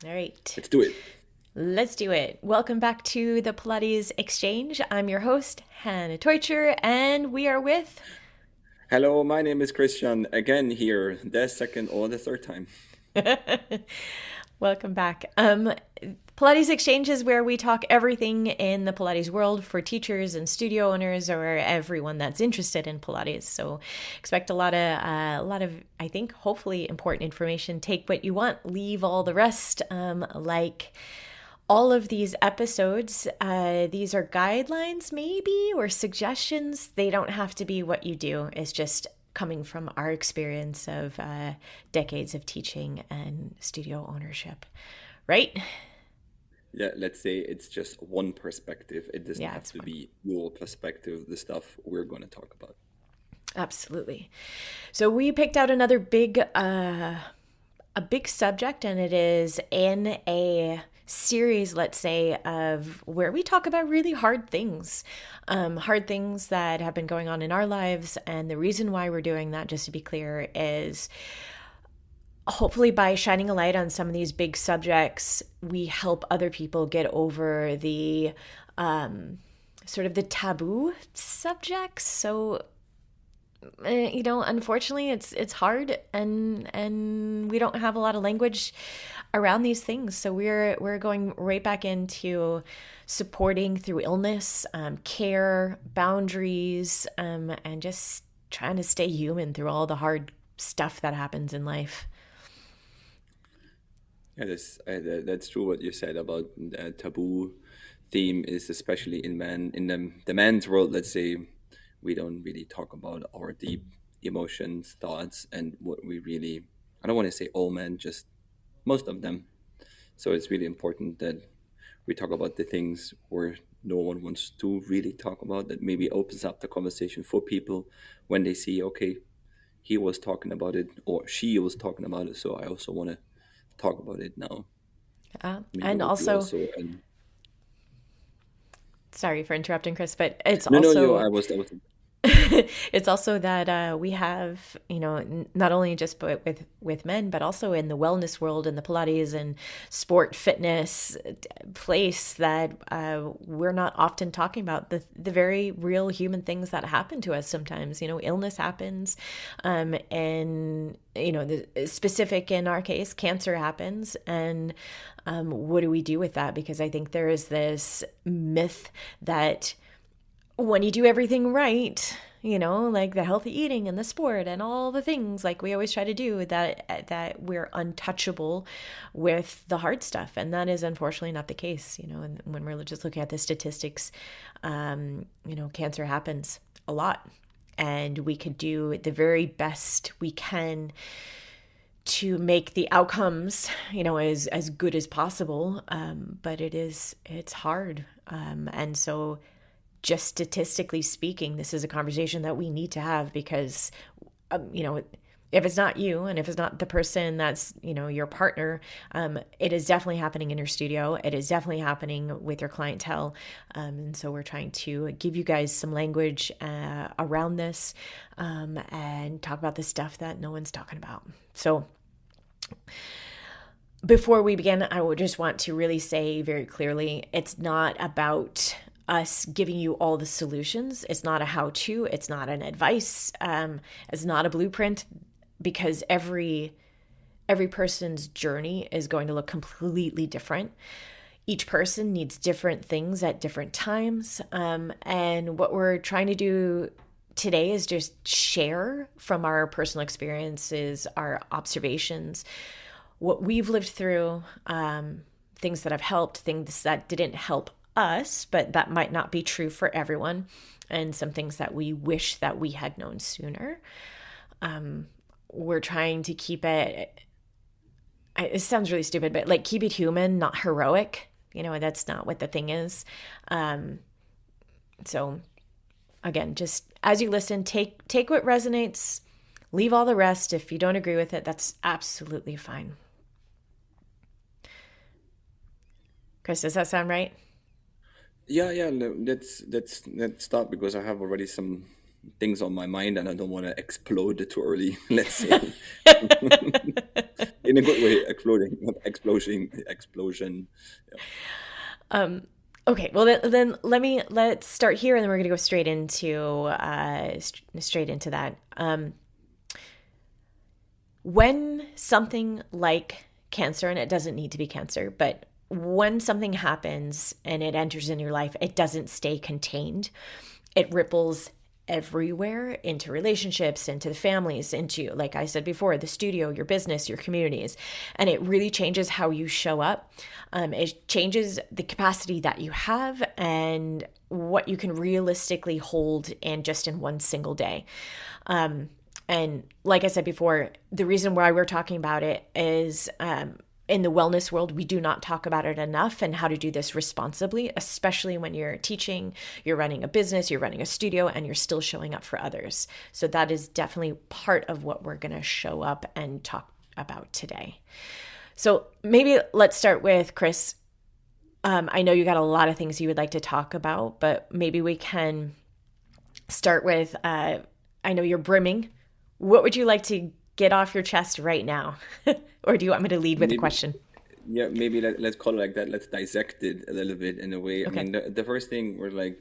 All right, Let's do it. let's do it. Welcome back to the Pilates Exchange. I'm your host, Hannah Teutcher, and we are with. Hello, my name is Christian. Again here, the second or the third time. Welcome back. Pilates Exchange is where we talk everything in the Pilates world for teachers and studio owners or everyone that's interested in Pilates. So expect a lot of, I think, hopefully important information. Take what you want, leave all the rest. Like all of these episodes, these are guidelines maybe or suggestions. They don't have to be what you do. It's just coming from our experience of decades of teaching and studio ownership, right? Yeah, let's say it's just one perspective. It doesn't Yeah, have it's to one. be your perspective, the stuff we're going to talk about. Absolutely. So we picked out another a big subject, and it is in a series, let's say, of where we talk about really hard things that have been going on in our lives. And the reason why we're doing that, just to be clear, is hopefully by shining a light on some of these big subjects, we help other people get over the sort of the taboo subjects. So unfortunately, it's hard, and we don't have a lot of language around these things. So we're going right back into supporting through illness, care, boundaries, and just trying to stay human through all the hard stuff that happens in life. Yeah, that's true what you said about the taboo theme is especially in the man's world, let's say, we don't really talk about our deep emotions, thoughts, and what we really, I don't want to say all men, just most of them. So it's really important that we talk about the things where no one wants to really talk about, that maybe opens up the conversation for people when they see, okay, he was talking about it or she was talking about it, so I also want to talk about it now. Maybe And what you also, also and sorry for interrupting, Chris, but it's no, no, you, also that was it's also that we have, not only just with men, but also in the wellness world and the Pilates and sport fitness place that we're not often talking about the very real human things that happen to us sometimes. Illness happens, and the specific in our case, cancer happens, and what do we do with that? Because I think there is this myth that when you do everything right, like the healthy eating and the sport and all the things like we always try to do, that we're untouchable with the hard stuff. And that is unfortunately not the case, and when we're just looking at the statistics, cancer happens a lot. And we could do the very best we can to make the outcomes, as good as possible. But it's hard. And so just statistically speaking, this is a conversation that we need to have because, if it's not you and if it's not the person that's, your partner, it is definitely happening in your studio. It is definitely happening with your clientele. And so we're trying to give you guys some language around this, and talk about the stuff that no one's talking about. So before we begin, I would just want to really say very clearly, it's not about us giving you all the solutions. It's not a how-to. It's not an advice. It's not a blueprint, because every person's journey is going to look completely different. Each person needs different things at different times. And what we're trying to do today is just share from our personal experiences, our observations, what we've lived through, things that have helped, things that didn't help us, but that might not be true for everyone, and some things that we wish that we had known sooner. We're trying to keep it sounds really stupid, but like keep it human, not heroic. That's not what the thing is. So again, just as you listen, take what resonates, leave all the rest. If you don't agree with it, that's absolutely fine. Chris, does that sound right? yeah, yeah. No, let's start because I have already some things on my mind and I don't want to explode it too early. Let's say. in a good way, exploding, explosion. Yeah. Okay, well then let's start here, and then we're gonna go straight into that. When something like cancer, and it doesn't need to be cancer, but when something happens and it enters in your life, it doesn't stay contained. It ripples everywhere, into relationships, into the families, into, like I said before, the studio, your business, your communities. And it really changes how you show up. It changes the capacity that you have and what you can realistically hold in just in one single day. And like I said before, the reason why we're talking about it is in the wellness world, we do not talk about it enough, and how to do this responsibly, especially when you're teaching, you're running a business, you're running a studio, and you're still showing up for others. So that is definitely part of what we're going to show up and talk about today. So maybe let's start with Chris. I know you got a lot of things you would like to talk about, but maybe we can start with I know you're brimming. What would you like to get off your chest right now? Or do you want me to lead with a Maybe, question? yeah, maybe let's call it like that. Let's dissect it a little bit in a way. I Okay. mean, the first thing we're like,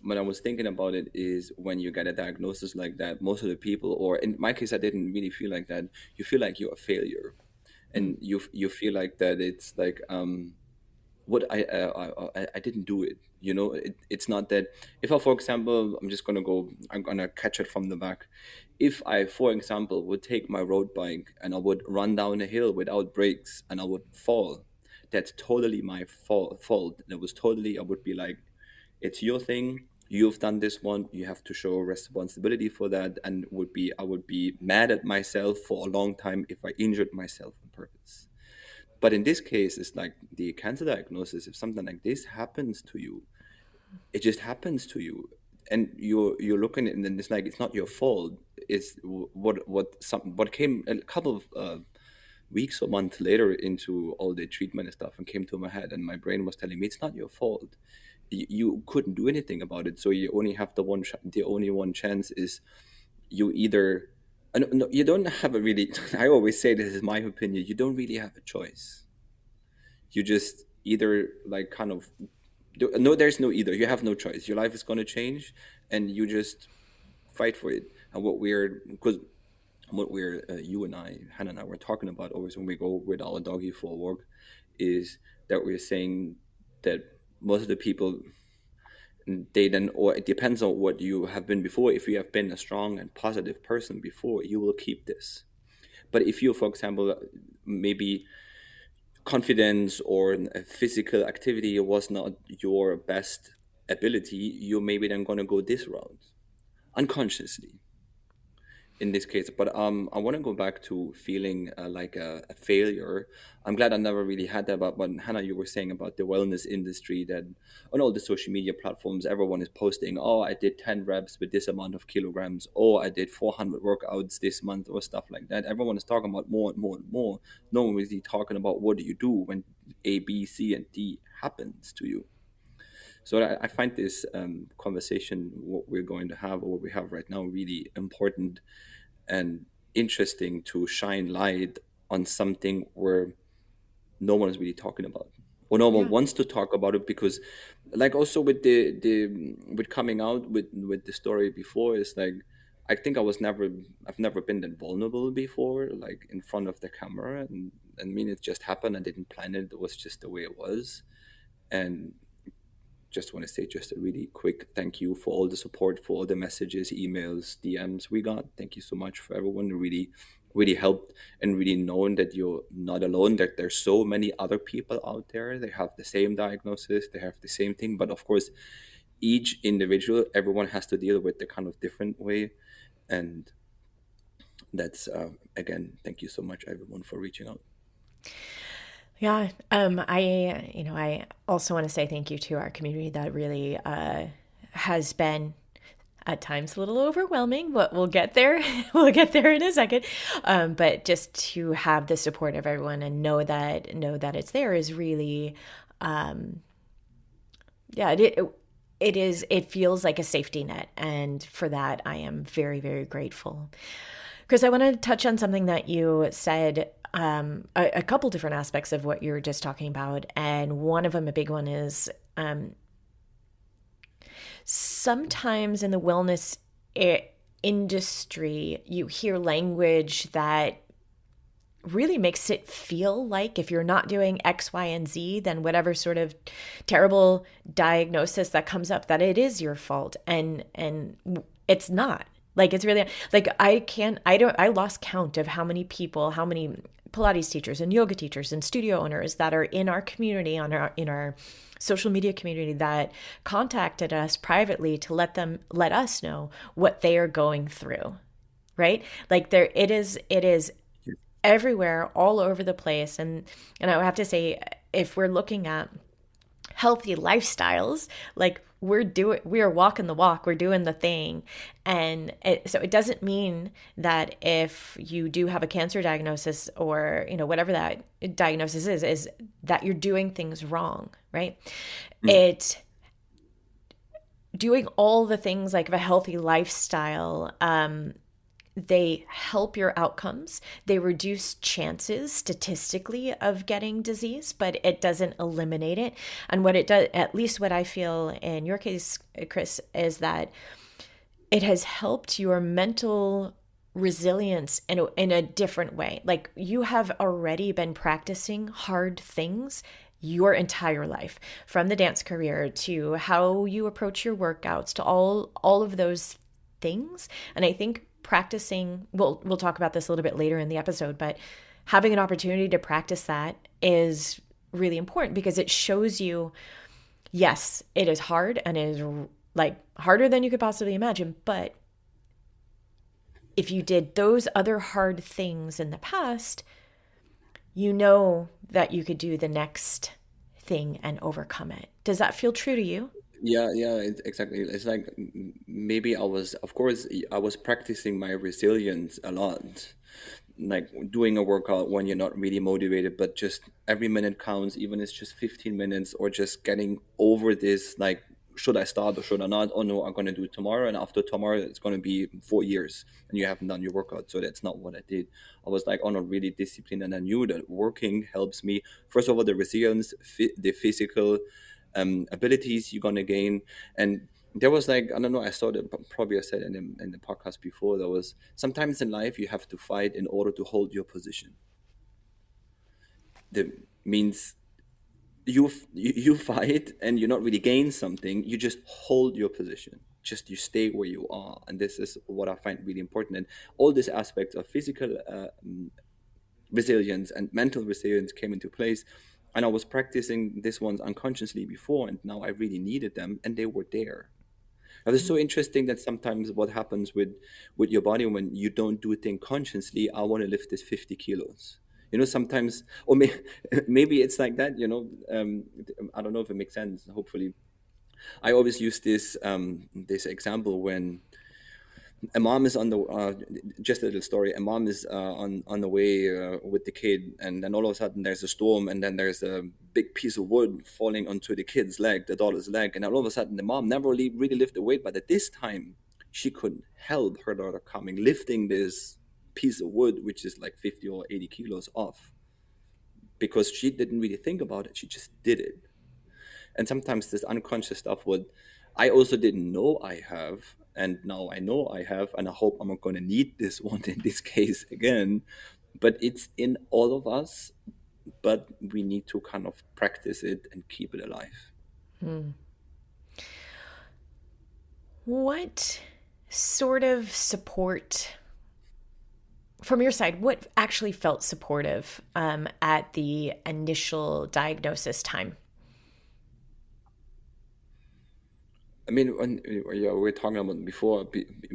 when I was thinking about it is when you get a diagnosis like that, most of the people, or in my case, I didn't really feel like that. You feel like you're a failure, and you feel like that it's like what I didn't do it. You know, it's not that if I, for example, I'm gonna catch it from the back. If I, for example, would take my road bike and I would run down a hill without brakes and I would fall, that's totally my fault. And it was totally, I would be like, it's your thing. You've done this one. You have to show responsibility for that. And I would be mad at myself for a long time if I injured myself on purpose. But in this case, it's like the cancer diagnosis. If something like this happens to you, it just happens to you, and you're looking at it, and then it's like it's not your fault. It's what came a couple of weeks or months later into all the treatment and stuff, and came to my head, and my brain was telling me it's not your fault. You couldn't do anything about it, so you only have the only one chance is you either. No, you don't have a really. I always say this is my opinion. You don't really have a choice. You just either like kind of no, there's no either. You have no choice. Your life is going to change, and you just fight for it. And what we're you and I, Hannah and I, were talking about always when we go with our doggy for a walk, is that we're saying that most of the people, they then, or it depends on what you have been before. If you have been a strong and positive person before, you will keep this. But if you, for example, maybe confidence or a physical activity was not your best ability, you maybe then going to go this route unconsciously in this case. But I want to go back to feeling like a failure. I'm glad I never really had that. But Hannah, you were saying about the wellness industry, that on all the social media platforms, everyone is posting, oh, I did 10 reps with this amount of kilograms, or I did 400 workouts this month, or stuff like that. Everyone is talking about more and more and more. No one is really talking about what do you do when A, B, C, and D happens to you. So I find this conversation, what we're going to have, or what we have right now, really important and interesting to shine light on something where no one is really talking about, or no one Yeah. wants to talk about it, because like also with the with coming out with the story before, is like I think I've never been that vulnerable before, like in front of the camera. And I mean, it just happened. I didn't plan it. It was just the way it was. And just want to say just a really quick thank you for all the support, for all the messages, emails, DMs we got. Thank you so much for everyone who really helped, and really knowing that you're not alone, that there's so many other people out there. They have the same diagnosis, they have the same thing, but of course each individual, everyone has to deal with the kind of different way. And that's again, thank you so much everyone for reaching out. Yeah. I also want to say thank you to our community that really has been at times a little overwhelming, but we'll get there. We'll get there in a second. But just to have the support of everyone and know that it's there is really, yeah, it feels like a safety net, and for that I am very, very grateful. Chris, I want to touch on something that you said, a couple different aspects of what you were just talking about. And one of them, a big one, is sometimes in the wellness industry, you hear language that really makes it feel like if you're not doing X, Y, and Z, then whatever sort of terrible diagnosis that comes up, that it is your fault. And it's not. Like it's really like I lost count of how many people, how many Pilates teachers and yoga teachers and studio owners that are in our community, in our social media community, that contacted us privately to let us know what they are going through, right? Like it is everywhere, all over the place. And I have to say, if we're looking at healthy lifestyles, like we are walking the walk, we're doing the thing. And so it doesn't mean that if you do have a cancer diagnosis, or whatever that diagnosis is that you're doing things wrong, right? Mm. It Doing all the things like of a healthy lifestyle, they help your outcomes. They reduce chances statistically of getting disease, but it doesn't eliminate it. And what it does, at least what I feel in your case, Chris, is that it has helped your mental resilience in a different way. Like you have already been practicing hard things your entire life, from the dance career to how you approach your workouts to all of those things. And I think practicing, we'll talk about this a little bit later in the episode, but having an opportunity to practice that is really important, because it shows you, yes, it is hard, and it is like harder than you could possibly imagine, but if you did those other hard things in the past, you know that you could do the next thing and overcome it. Does that feel true to you? Yeah, yeah, exactly. It's like maybe of course, I was practicing my resilience a lot, like doing a workout when you're not really motivated, but just every minute counts, even if it's just 15 minutes, or just getting over this, like, should I start or should I not? Oh no, I'm going to do it tomorrow. And after tomorrow, it's going to be 4 years and you haven't done your workout. So that's not what I did. I was like, oh, not really disciplined. And I knew that working helps me. First of all, the resilience, the physical abilities you're going to gain. And there was like, I don't know, I saw that probably I said in the podcast before, there was sometimes in life you have to fight in order to hold your position. That means you fight and you not really gain something, you just hold your position, just you stay where you are. And this is what I find really important. And all these aspects of physical resilience and mental resilience came into place, and I was practicing these ones unconsciously before, and now I really needed them and they were there. Now, it's so interesting that sometimes what happens with your body when you don't do a thing consciously. I want to lift this 50 kilos. Sometimes, or maybe it's like that. I don't know if it makes sense. Hopefully, I always use this example when a mom is on the just a little story. A mom is on the way with the kid, and then all of a sudden there's a storm, and then there's a big piece of wood falling onto the kid's leg, the daughter's leg, and then all of a sudden the mom never really lifted weight, but at this time she couldn't help her daughter coming, lifting this piece of wood, which is like 50 or 80 kilos off, because she didn't really think about it, she just did it. And sometimes this unconscious stuff would I also didn't know I have, and now I know I have, and I hope I'm not going to need this one in this case again. But it's in all of us, but we need to kind of practice it and keep it alive. What sort of support from your side, what actually felt supportive at the initial diagnosis time? I mean, when yeah, we are talking about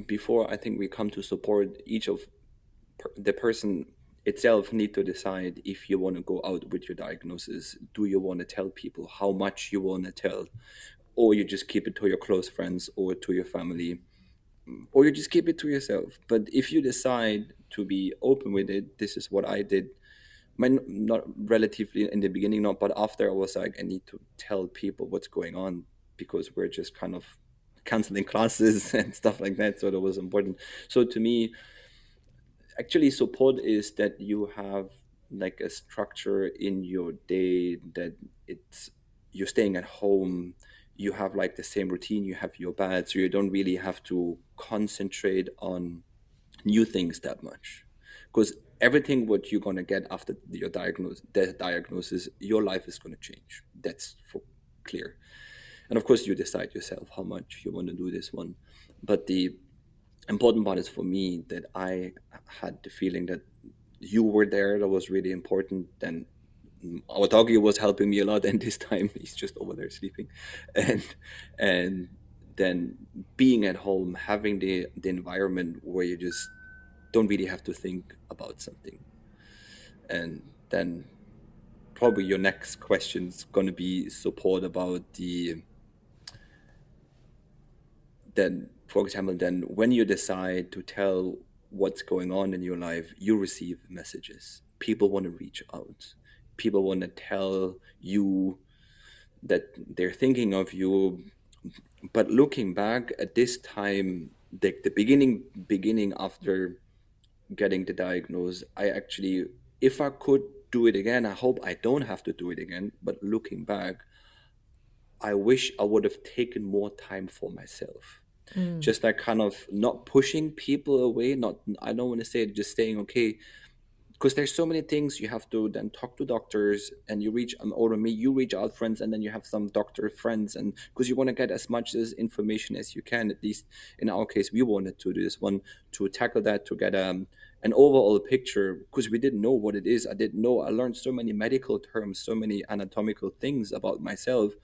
before, I think we come to support each of the person itself need to decide if you want to go out with your diagnosis. Do you want to tell people how much you want to tell, or you just keep it to your close friends or to your family, or you just keep it to yourself? But if you decide to be open with it, this is what I did. Not relatively in the beginning, not, but after I was like, I need to tell people what's going on, because we're just kind of canceling classes and stuff like that. So that was important. So to me, Actually, support is that you have like a structure in your day, that it's you're staying at home, you have like the same routine, you have your bed, so you don't really have to concentrate on new things that much, because everything what you're going to get after your diagnosis, your life is going to change. That's for clear. And of course you decide yourself how much you want to do this one. But the important part is for me that I had the feeling that you were there. That was really important. Then our doggy was helping me a lot, and this time he's just over there sleeping. and and then being at home, having the environment where you just don't really have to think about something. And then probably your next question's going to be support about the then, for example, then when you decide to tell what's going on in your life, you receive messages. People want to reach out. People want to tell you that they're thinking of you. But looking back at this time, the beginning after getting the diagnosis, I actually, if I could do it again, I hope I don't have to do it again. But looking back, I wish I would have taken more time for myself. Mm. Just like kind of not pushing people away, not, I don't want to say it, just saying okay, because there's so many things you have to then talk to doctors, and you reach or me, you reach out friends, and then you have some doctor friends, and because you want to get as much as information as you can. At least in our case, we wanted to do this one, to tackle that, to get an overall picture, because we didn't know what it is. I didn't know. I learned so many medical terms, so many anatomical things about myself,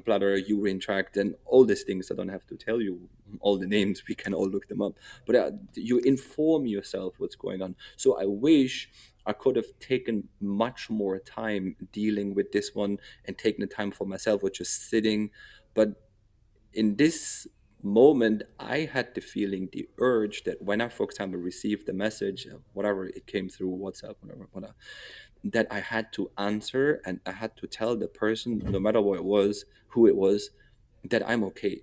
bladder, urine tract, and all these things. I don't have to tell you all the names. We can all look them up. But you inform yourself what's going on. So I wish I could have taken much more time dealing with this one and taking the time for myself, or just sitting. But in this moment, I had the feeling, the urge that when I, for example, received the message, whatever it came through WhatsApp, whatever, that I had to answer, and I had to tell the person, no matter what it was, who it was, that I'm okay.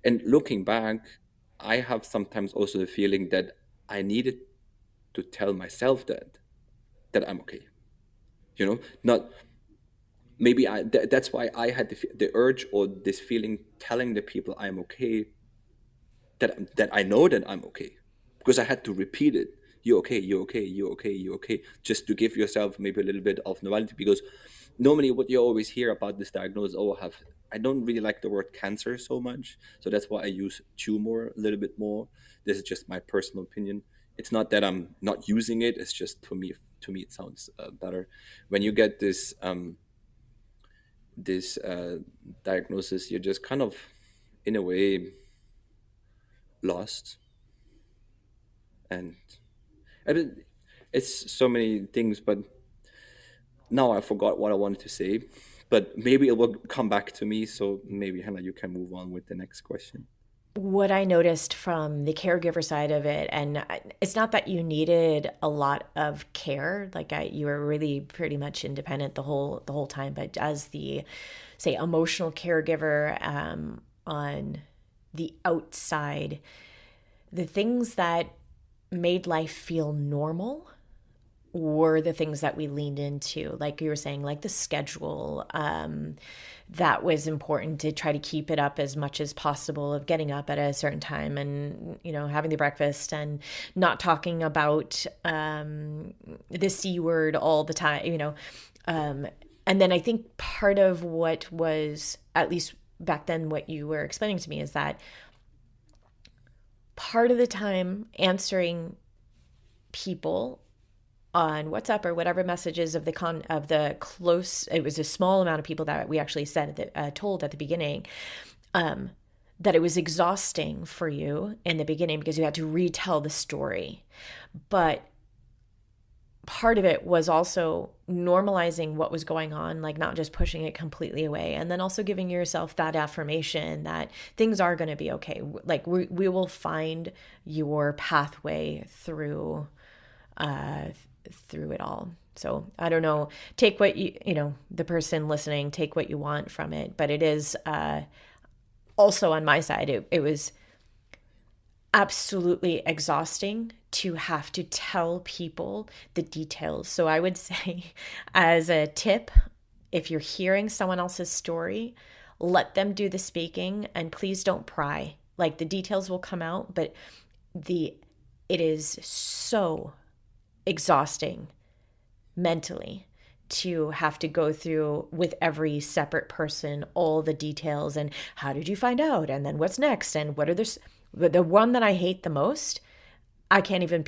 And looking back, I have sometimes also the feeling that I needed to tell myself that I'm okay. Not maybe that's why I had the urge or this feeling telling the people I'm okay, that I know that I'm okay, because I had to repeat it. You're okay. You're okay. You're okay. You're okay. Just to give yourself maybe a little bit of normality, because normally what you always hear about this diagnosis, oh, I don't really like the word cancer so much, so that's why I use tumor a little bit more. This is just my personal opinion. It's not that I'm not using it. It's just to me it sounds better. When you get this diagnosis, you're just kind of in a way lost. And I mean, it's so many things, but now I forgot what I wanted to say. But maybe it will come back to me. So maybe Hannah, you can move on with the next question. What I noticed from the caregiver side of it, and it's not that you needed a lot of care, like you were really pretty much independent the whole time, but as the, say, emotional caregiver, on the outside, the things that made life feel normal were the things that we leaned into, like you were saying, like the schedule. That was important to try to keep it up as much as possible, of getting up at a certain time, and having the breakfast, and not talking about the C word all the time. And then I think part of what was, at least back then, what you were explaining to me, is that part of the time answering people on WhatsApp or whatever messages of the close, it was a small amount of people that we actually told at the beginning, that it was exhausting for you in the beginning because you had to retell the story. But part of it was also normalizing what was going on, like not just pushing it completely away, and then also giving yourself that affirmation that things are going to be okay. Like we will find your pathway through it all. So I don't know, take what the person listening, take what you want from it. But it is also on my side, it was absolutely exhausting to have to tell people the details. So I would say, as a tip, if you're hearing someone else's story, let them do the speaking and please don't pry. Like the details will come out, but the it is so exhausting mentally to have to go through with every separate person all the details and how did you find out and then what's next and what are the one that I hate the most. I can't even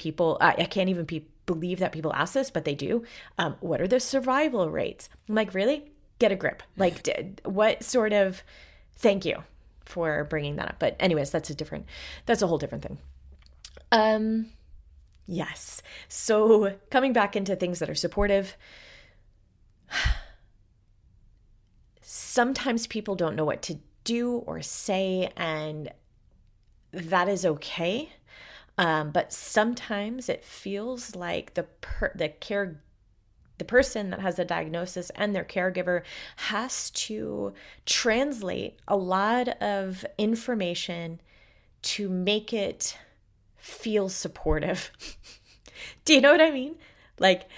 believe that people ask this, but they do. What are the survival rates? I'm like, really? Get a grip. Like, what sort of? Thank you for bringing that up. But anyways, that's a whole different thing. Um, yes. So coming back into things that are supportive, sometimes people don't know what to do or say, and that is okay. But sometimes it feels like the person that has the diagnosis and their caregiver has to translate a lot of information to make it feel supportive. Do you know what I mean? Like,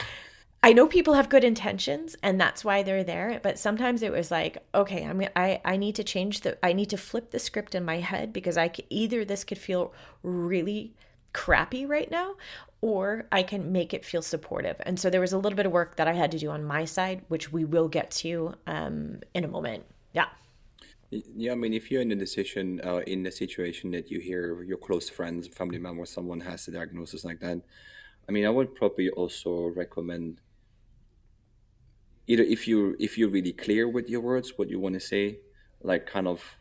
I know people have good intentions and that's why they're there, but sometimes it was like, okay, I need to I need to flip the script in my head because either this could feel really crappy right now or I can make it feel supportive. And so there was a little bit of work that I had to do on my side, which we will get to in a moment. Yeah. Yeah, I mean, if you're in a decision, in a situation that you hear your close friends, family member, someone has a diagnosis like that, I mean, I would probably also recommend either if you're really clear with your words, what you want to say, like kind of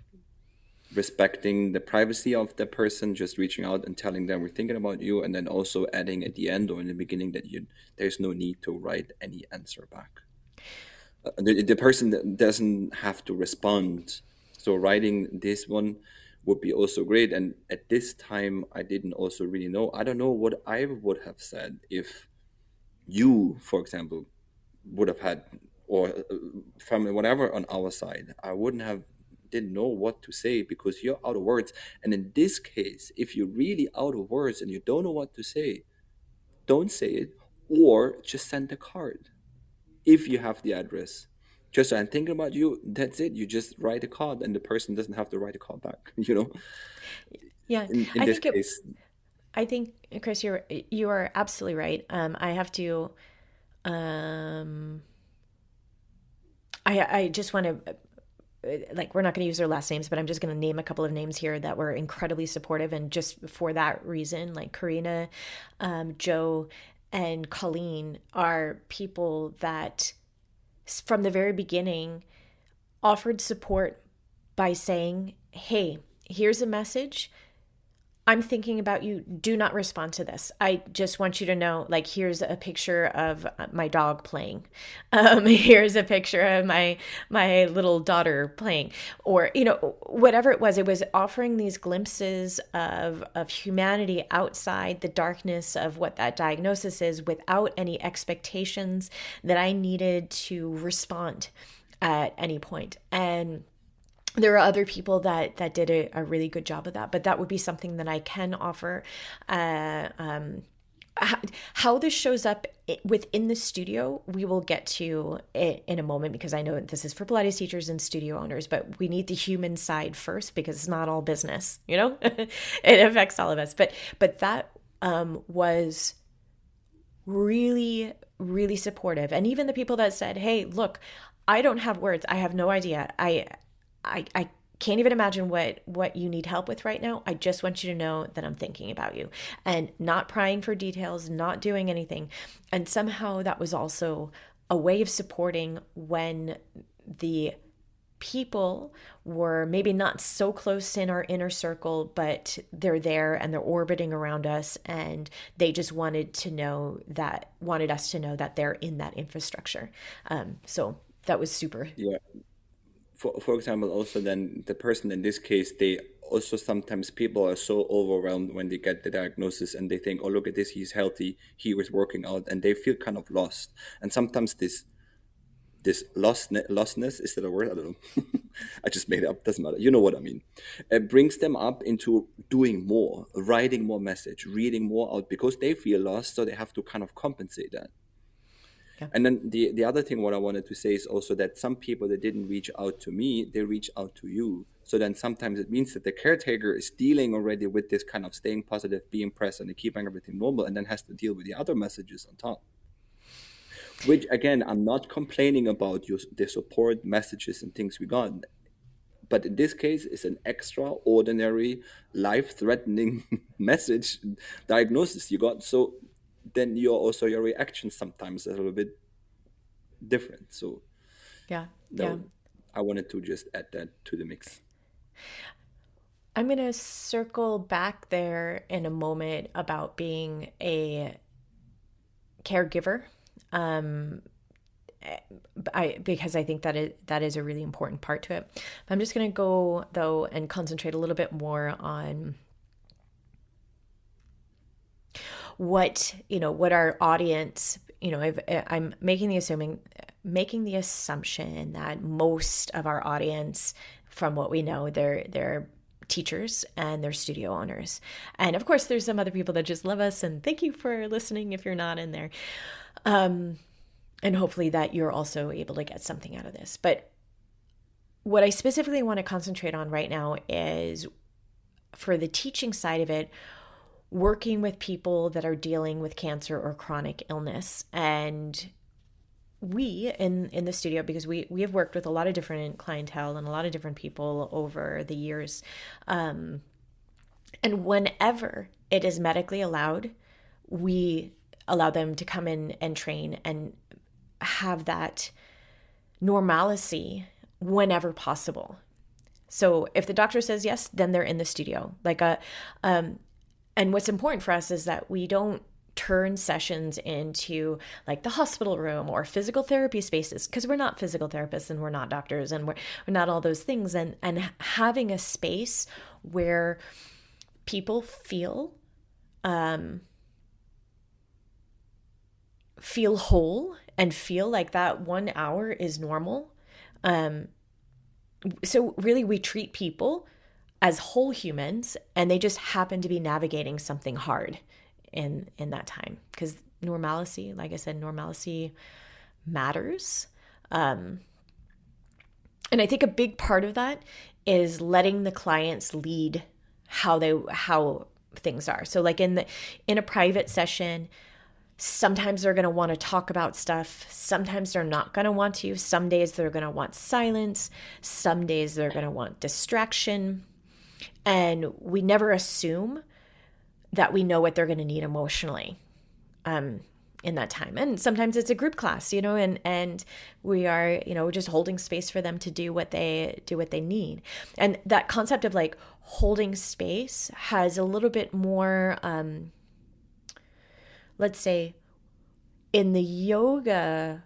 respecting the privacy of the person, just reaching out and telling them we're thinking about you, and then also adding at the end or in the beginning that you there's no need to write any answer back. The person that doesn't have to respond. So writing this one would be also great. And at this time, I didn't also really know. I don't know what I would have said if you, for example, would have had or family whatever on our side. I wouldn't have didn't know what to say because you're out of words. And in this case, if you're really out of words and you don't know what to say, don't say it or just send a card if you have the address. Just I'm thinking about you, that's it. You just write a card and the person doesn't have to write a card back, you know? Yeah. In I this think it case, I think Chris, you are absolutely right. I have to um I just want to like we're not going to use their last names, but I'm just going to name a couple of names here that were incredibly supportive, and just for that reason, like Karina, Joe, and Colleen are people that from the very beginning offered support by saying, "Hey, here's a message. I'm thinking about you. Do not respond to this. I just want you to know, like, here's a picture of my dog playing. Here's a picture of my little daughter playing, or whatever it was. It was offering these glimpses of humanity outside the darkness of what that diagnosis is, without any expectations that I needed to respond at any point. And there are other people that did a really good job of that, but that would be something that I can offer. uh, um, how this shows up within the studio, we will get to it in a moment, because I know this is for Pilates teachers and studio owners, but we need the human side first because it's not all business, it affects all of us. But that was really, really supportive. And even the people that said, hey, look, I don't have words, I have no idea, I can't even imagine what you need help with right now. I just want you to know that I'm thinking about you, and not prying for details, not doing anything. And somehow that was also a way of supporting when the people were maybe not so close in our inner circle, but they're there and they're orbiting around us, and they just wanted us to know that they're in that infrastructure. So that was super. yeah. For example, also then the person in this case, they also sometimes people are so overwhelmed when they get the diagnosis and they think, oh, look at this, he's healthy, he was working out, and they feel kind of lost. And sometimes this this lostness, is that a word? I don't know. I just made it up, doesn't matter, you know what I mean. It brings them up into doing more, writing more message, reading more out, because they feel lost, so they have to kind of compensate that. Yeah. And then the other thing what I wanted to say is also that some people that didn't reach out to me, they reach out to you. So then sometimes it means that the caretaker is dealing already with this kind of staying positive, being present, and keeping everything normal, and then has to deal with the other messages on top. Which again, I'm not complaining about the support messages and things we got, but in this case, it's an extraordinary, life-threatening message diagnosis you got. So then your reaction sometimes is a little bit different. So Yeah. Yeah. no, I wanted to just add that to the mix. I'm going to circle back there in a moment about being a caregiver. Um, because I think that is a really important part to it. I'm just going to go though and concentrate a little bit more on what our audience, I'm making the assumption that most of our audience, from what we know, they're teachers and they're studio owners. And of course there's some other people that just love us, and thank you for listening if you're not in there. And hopefully that you're also able to get something out of this. But what I specifically want to concentrate on right now is, for the teaching side of it, working with people that are dealing with cancer or chronic illness. And we in the studio, because we have worked with a lot of different clientele and a lot of different people over the years. And whenever it is medically allowed, we allow them to come in and train and have that normalcy whenever possible. So if the doctor says yes, then they're in the studio. And what's important for us is that we don't turn sessions into like the hospital room or physical therapy spaces, because we're not physical therapists and we're not doctors and we're not all those things. And having a space where people feel whole and feel like that 1 hour is normal. So really we treat people as whole humans, and they just happen to be navigating something hard in that time, because normalcy, like I said, normalcy matters. And I think a big part of that is letting the clients lead how things are. So like in a private session, sometimes they're going to want to talk about stuff. Sometimes they're not going to want to. Some days they're going to want silence. Some days they're going to want distraction. And we never assume that we know what they're going to need emotionally in that time. And sometimes it's a group class, and we are, just holding space for them to do what they need. And that concept of like holding space has a little bit more, let's say, in the yoga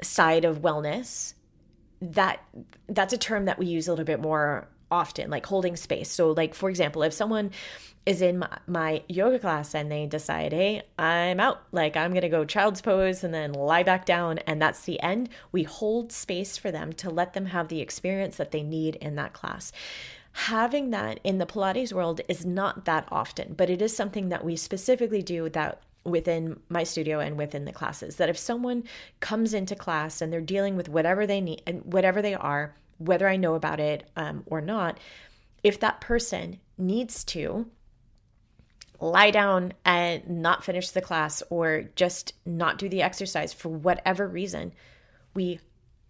side of wellness, that's a term that we use a little bit more often, like holding space. So like, for example, if someone is in my yoga class and they decide, hey, I'm out, like I'm going to go child's pose and then lie back down, and that's the end, we hold space for them to let them have the experience that they need in that class. Having that in the Pilates world is not that often, but it is something that we specifically do that within my studio and within the classes, that if someone comes into class and they're dealing with whatever they need and whatever they are, whether I know about it or not, if that person needs to lie down and not finish the class or just not do the exercise for whatever reason, we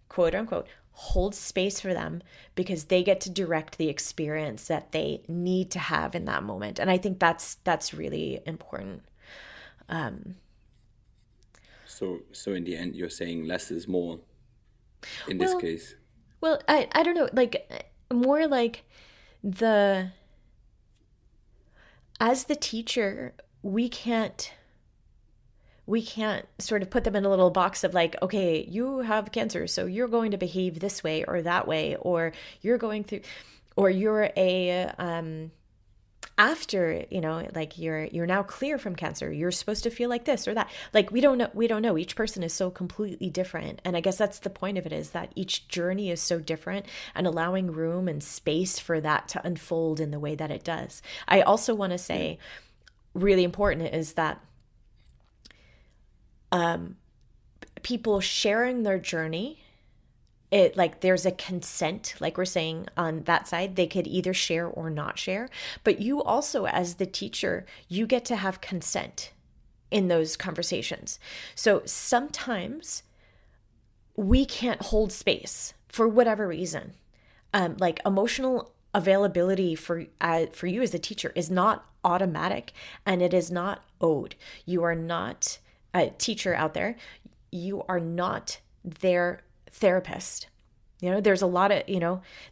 quote unquote hold space for them, because they get to direct the experience that they need to have in that moment. And I think that's really important. So in the end, you're saying less is more in this Well, case. well, I don't know, like more like as the teacher, we can't sort of put them in a little box of like, okay, you have cancer, so you're going to behave this way or that way, or you're going through, or you're after, like you're now clear from cancer, you're supposed to feel like this or that. Like we don't know, each person is so completely different, and I guess that's the point of it, is that each journey is so different, and allowing room and space for that to unfold in the way that it does. I also want to Yeah. say, really important is that people sharing their journey, it, like, there's a consent, like we're saying on that side, they could either share or not share, but you also, as the teacher, you get to have consent in those conversations. So sometimes we can't hold space for whatever reason. Like emotional availability for you as a teacher is not automatic, and it is not owed. You are not a teacher out there. You are not their therapist. There's a lot of,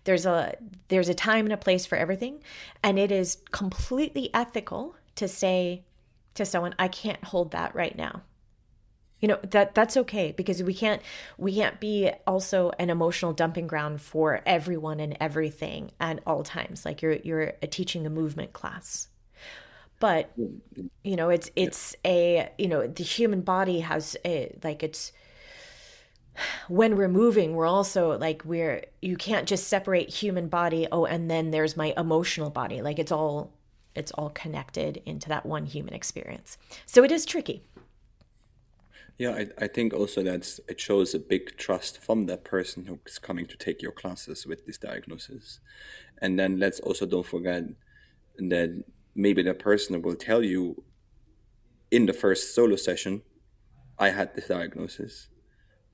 there's a time and a place for everything, and it is completely ethical to say to someone, I can't hold that right now. That's okay, because we can't be also an emotional dumping ground for everyone and everything at all times, like you're teaching a movement class. But it's Yeah. it's a the human body has a, like, it's, when we're moving, we're also like, you can't just separate human body, oh, and then there's my emotional body. Like, it's all connected into that one human experience. So it is tricky. Yeah, I think also that it shows a big trust from that person who's coming to take your classes with this diagnosis. And then let's also don't forget that maybe the person will tell you in the first solo session, I had this diagnosis,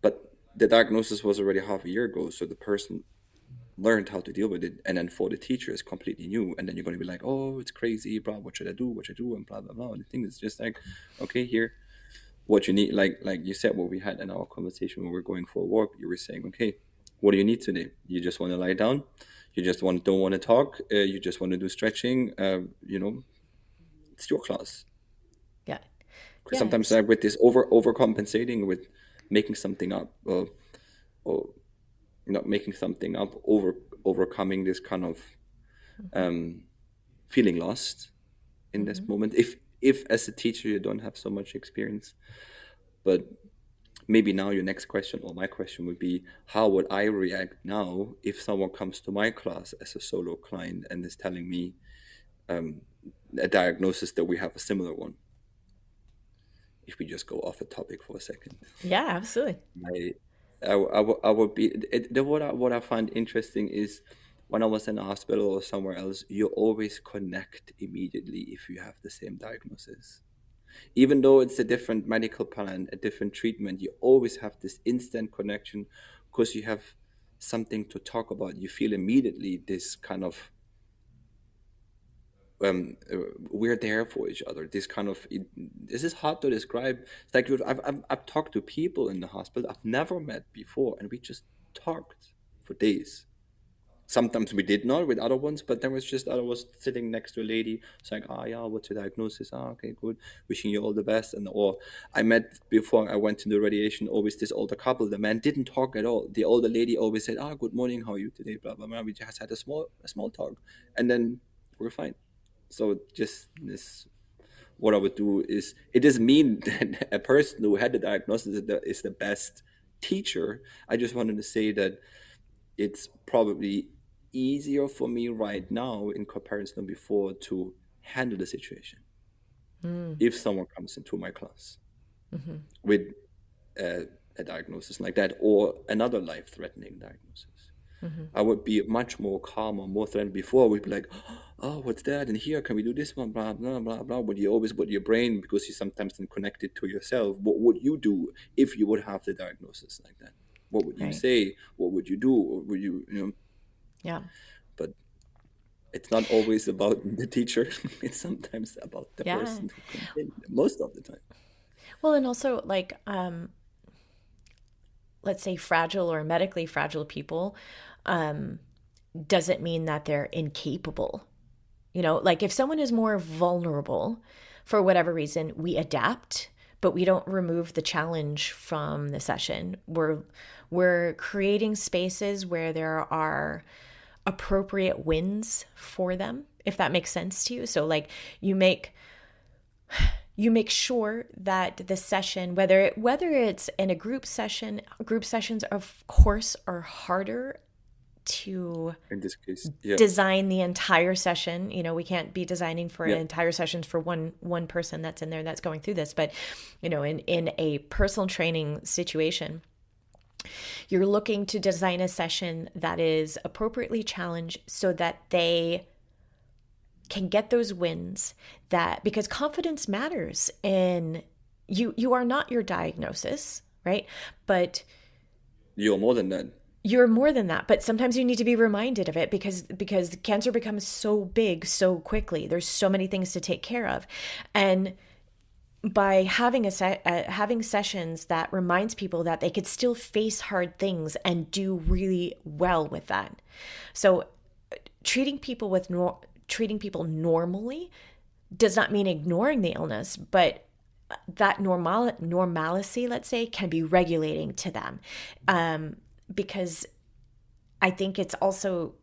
but the diagnosis was already half a year ago. So the person learned how to deal with it. And then for the teacher, it's completely new. And then you're going to be like, oh, it's crazy, blah, what should I do? What should I do? And blah, blah, blah. And the thing is just like, okay, here, what you need, like you said, what we had in our conversation when we are going for a walk, you were saying, okay, what do you need today? You just want to lie down, you just don't want to talk, you just want to do stretching, it's your class. Yeah. Because Yeah. sometimes with this overcompensating with making something up, or not making something up, overcoming this kind of um, feeling lost in this Mm-hmm. moment, if as a teacher you don't have so much experience. But maybe now your next question, or my question, would be, how would I react now if someone comes to my class as a solo client and is telling me um, a diagnosis that we have a similar one? If we just go off the topic for a second, Yeah, absolutely. I, I would be what I find interesting is when I was in a hospital or somewhere else, you always connect immediately if you have the same diagnosis. Even though it's a different medical plan, a different treatment, you always have this instant connection because you have something to talk about. You feel immediately this kind of we're there for each other. This kind of this is hard to describe. It's like I've talked to people in the hospital I've never met before, and we just talked for days. Sometimes we did not with other ones, but there was just I was sitting next to a lady. It's like, ah, yeah, what's your diagnosis? Ah, okay, good. Wishing you all the best. And or I met before I went to the radiation. Always this older couple. The man didn't talk at all. The older lady always said, ah, good morning. How are you today? Blah blah blah. We just had a small talk, and then we're fine. So just this, what I would do is it doesn't mean that a person who had the diagnosis is the best teacher. I just wanted to say that it's probably easier for me right now in comparison to before to handle the situation Mm. if someone comes into my class Mm-hmm. with a diagnosis like that or another life-threatening diagnosis. Mm-hmm. I would be much more calm or more threatened before. We'd be like, oh, what's that? And here, can we do this one? Blah, blah, blah, blah. But you always put your brain, because you sometimes then connect it to yourself. What would you do if you would have the diagnosis like that? What would you Right. say? What would you do? Or would you? Yeah. But it's not always about the teacher. It's sometimes about the Yeah. person who comes in most of the time. Well, and also, like, let's say fragile or medically fragile people, um, doesn't mean that they're incapable. Like, if someone is more vulnerable for whatever reason, we adapt, but we don't remove the challenge from the session. We're creating spaces where there are appropriate wins for them. if that makes sense to you. So like you make you make sure that the session, whether it's in a group session, group sessions of course are harder to In this case, yeah, design the entire session. You know, we can't be designing for yeah, entire sessions for one person that's in there that's going through this. But you know, in a personal training situation, you're looking to design a session that is appropriately challenged so that they can get those wins, that because confidence matters in you are not your diagnosis, right? But you're more than that. you're more than that. But sometimes you need to be reminded of it because cancer becomes so big so quickly. There's so many things to take care of. And by having having sessions that reminds people that they could still face hard things and do really well with that. So treating people with treating people normally does not mean ignoring the illness, but that normalcy, let's say, can be regulating to them, because I think it's also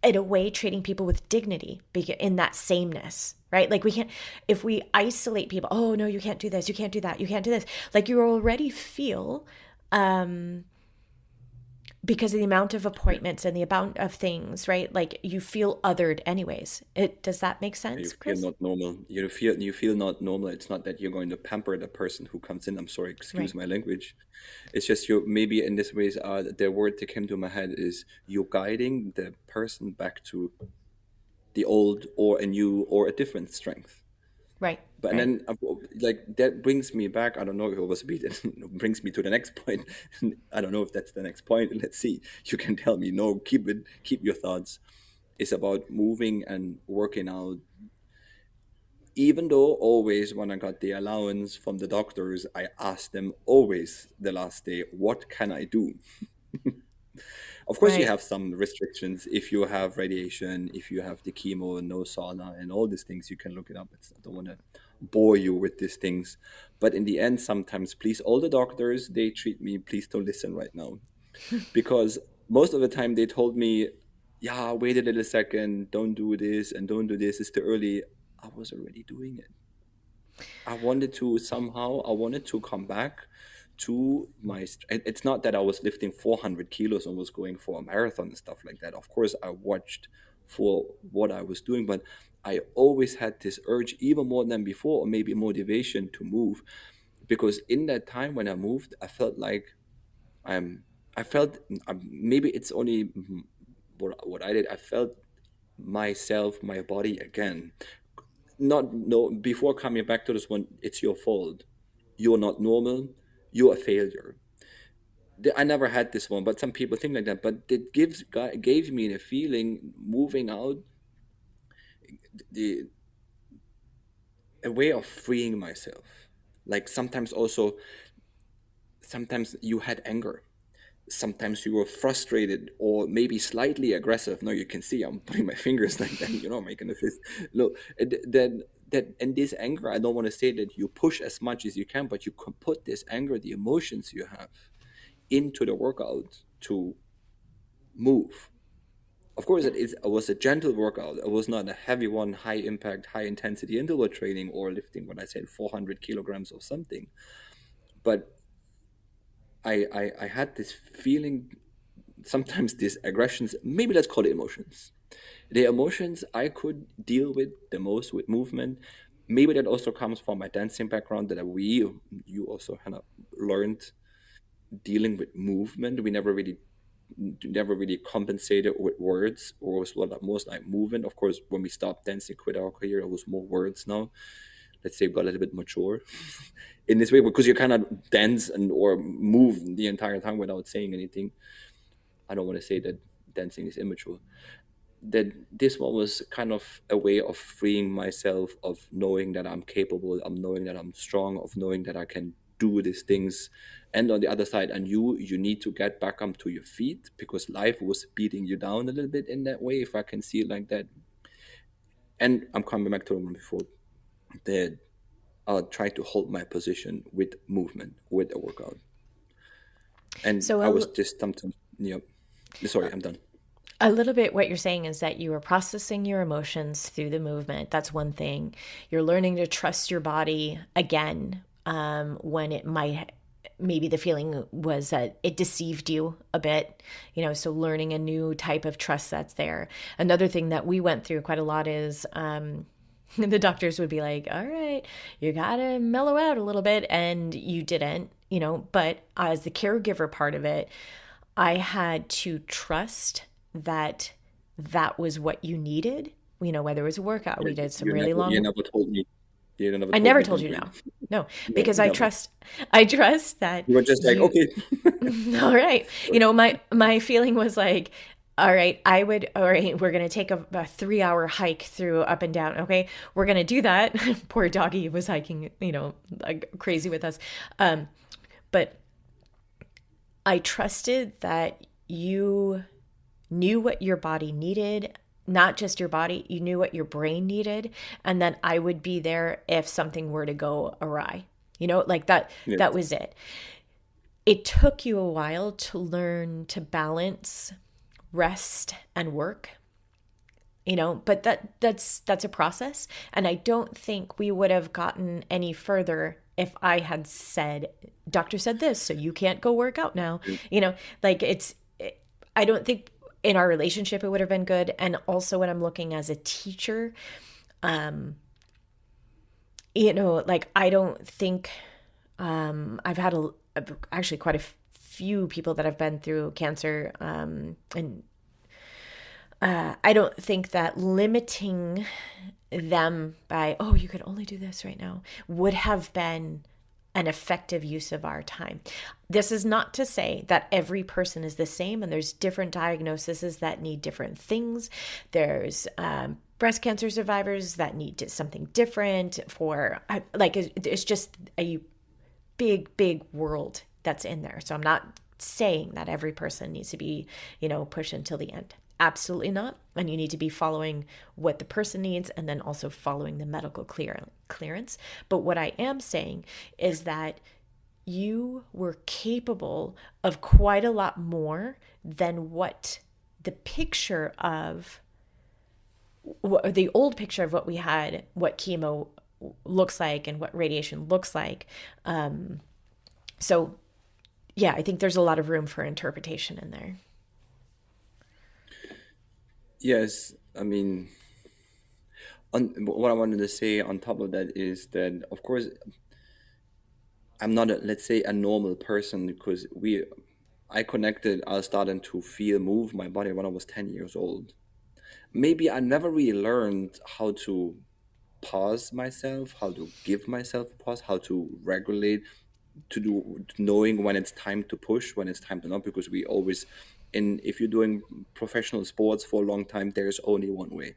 in a way treating people with dignity in that sameness, right? Like we can't, if we isolate people, oh no, you can't do this, you can't do that, you can't do this, like you already feel, because of the amount of Yeah. appointments and the amount of things, right? Like you feel othered anyways. It does that make You sense, feel Chris? not normal. You feel not normal. It's not that you're going to pamper the person who comes in. I'm sorry, excuse Right. my language. It's just you maybe in this ways the word that came to my head is you're guiding the person back to the old or a new or a different strength. Right. But and Right. then like that brings me back. I don't know if it was a beat. It brings me to the next point. I don't know if that's the next point. Let's see. You can tell me. No, keep it. Keep your thoughts. It's about moving and working out. Even though always when I got the allowance from the doctors, I asked them always the last day, what can I do? Of course, you Right. have some restrictions. If you have radiation, if you have the chemo, no sauna, and all these things, you can look it up. I don't want to bore you with these things. But in the end, sometimes, please, all the doctors, they treat me, please don't listen right now. Because most of the time they told me, yeah, wait a little second, don't do this and don't do this, it's too early. I was already doing it. I wanted to come back to it's not that I was lifting 400 kilos and was going for a marathon and stuff like that. Of course, I watched for what I was doing, but I always had this urge, even more than before, or maybe motivation to move. Because in that time when I moved, I felt like I'm, I felt maybe it's only what I did. I felt myself, my body again. Not no before coming back to this one, it's your fault. You're not normal. You're a failure. I never had this one, but some people think like that. But it gave me the feeling moving out the a way of freeing myself. Like sometimes you had anger, sometimes you were frustrated or maybe slightly aggressive. Now you can see I'm putting my fingers like that, making a fist. Look, that and this anger, I don't want to say that you push as much as you can, but you can put this anger, the emotions you have, into the workout to move. Of course, Yeah. it was a gentle workout. It was not a heavy one, high impact, high intensity interval training or lifting what I said 400 kilograms or something. But I had this feeling, sometimes these aggressions, maybe let's call it emotions. The emotions I could deal with the most with movement. Maybe that also comes from my dancing background that you also kind of learned dealing with movement. We never really compensated with words, or was most like movement. Of course, when we stopped dancing, quit our career, it was more words now. Let's say we got a little bit mature in this way because you cannot dance and or move the entire time without saying anything. I don't want to say that dancing is immature. That this one was kind of a way of freeing myself, of knowing that I'm capable, of knowing that I'm strong, of knowing that I can do these things. And on the other side, and you need to get back onto your feet because life was beating you down a little bit in that way, if I can see it like that. And I'm coming back to the one before that I'll try to hold my position with movement, with a workout. And So I was just sometimes, sorry, I'm done. A little bit what you're saying is that you are processing your emotions through the movement. That's one thing. You're learning to trust your body again, when it might, maybe the feeling was that it deceived you a bit, so learning a new type of trust that's there. Another thing that we went through quite a lot is, the doctors would be like, all right, you gotta mellow out a little bit, and you didn't, but as the caregiver part of it, I had to trust that that was what you needed. Whether it was a workout, Yeah, we did some you really never, you long. never told me. You never I told never me told don't you breathe. no, no, No, because never. I trust that You were just like, you. okay. All right, Sorry. my feeling was like, all right, all right, we're gonna take a 3 hour hike through up and down. Okay, we're gonna do that. Poor doggy was hiking, like crazy with us, but I trusted that you knew what your body needed, not just your body, you knew what your brain needed, and then I would be there if something were to go awry. Like that Yes. was it. It took you a while to learn to balance rest and work, but that's a process, and I don't think we would have gotten any further if I had said, doctor said this, so you can't go work out now. Like I don't think in our relationship it would have been good. And also when I'm looking as a teacher, like I don't think, I've had actually quite a few people that have been through cancer, and I don't think that limiting them by, oh, you could only do this right now, would have been an effective use of our time. This is not to say that every person is the same, and there's different diagnoses that need different things. There's breast cancer survivors that need something different for, like, it's just a big, big world that's in there. So I'm not saying that every person needs to be, pushed until the end. Absolutely not. And you need to be following what the person needs, and then also following the medical clearance. But what I am saying is that you were capable of quite a lot more than what the picture of, the old picture of what we had, what chemo looks like and what radiation looks like. So, yeah, I think there's a lot of room for interpretation in there. Yes. I mean, what I wanted to say on top of that is that, of course, I'm not, let's say, a normal person because I started to feel move my body when I was 10 years old. Maybe I never really learned how to pause myself, how to give myself a pause, how to regulate, knowing when it's time to push, when it's time to not, because we always, if you're doing professional sports for a long time, there's only one way.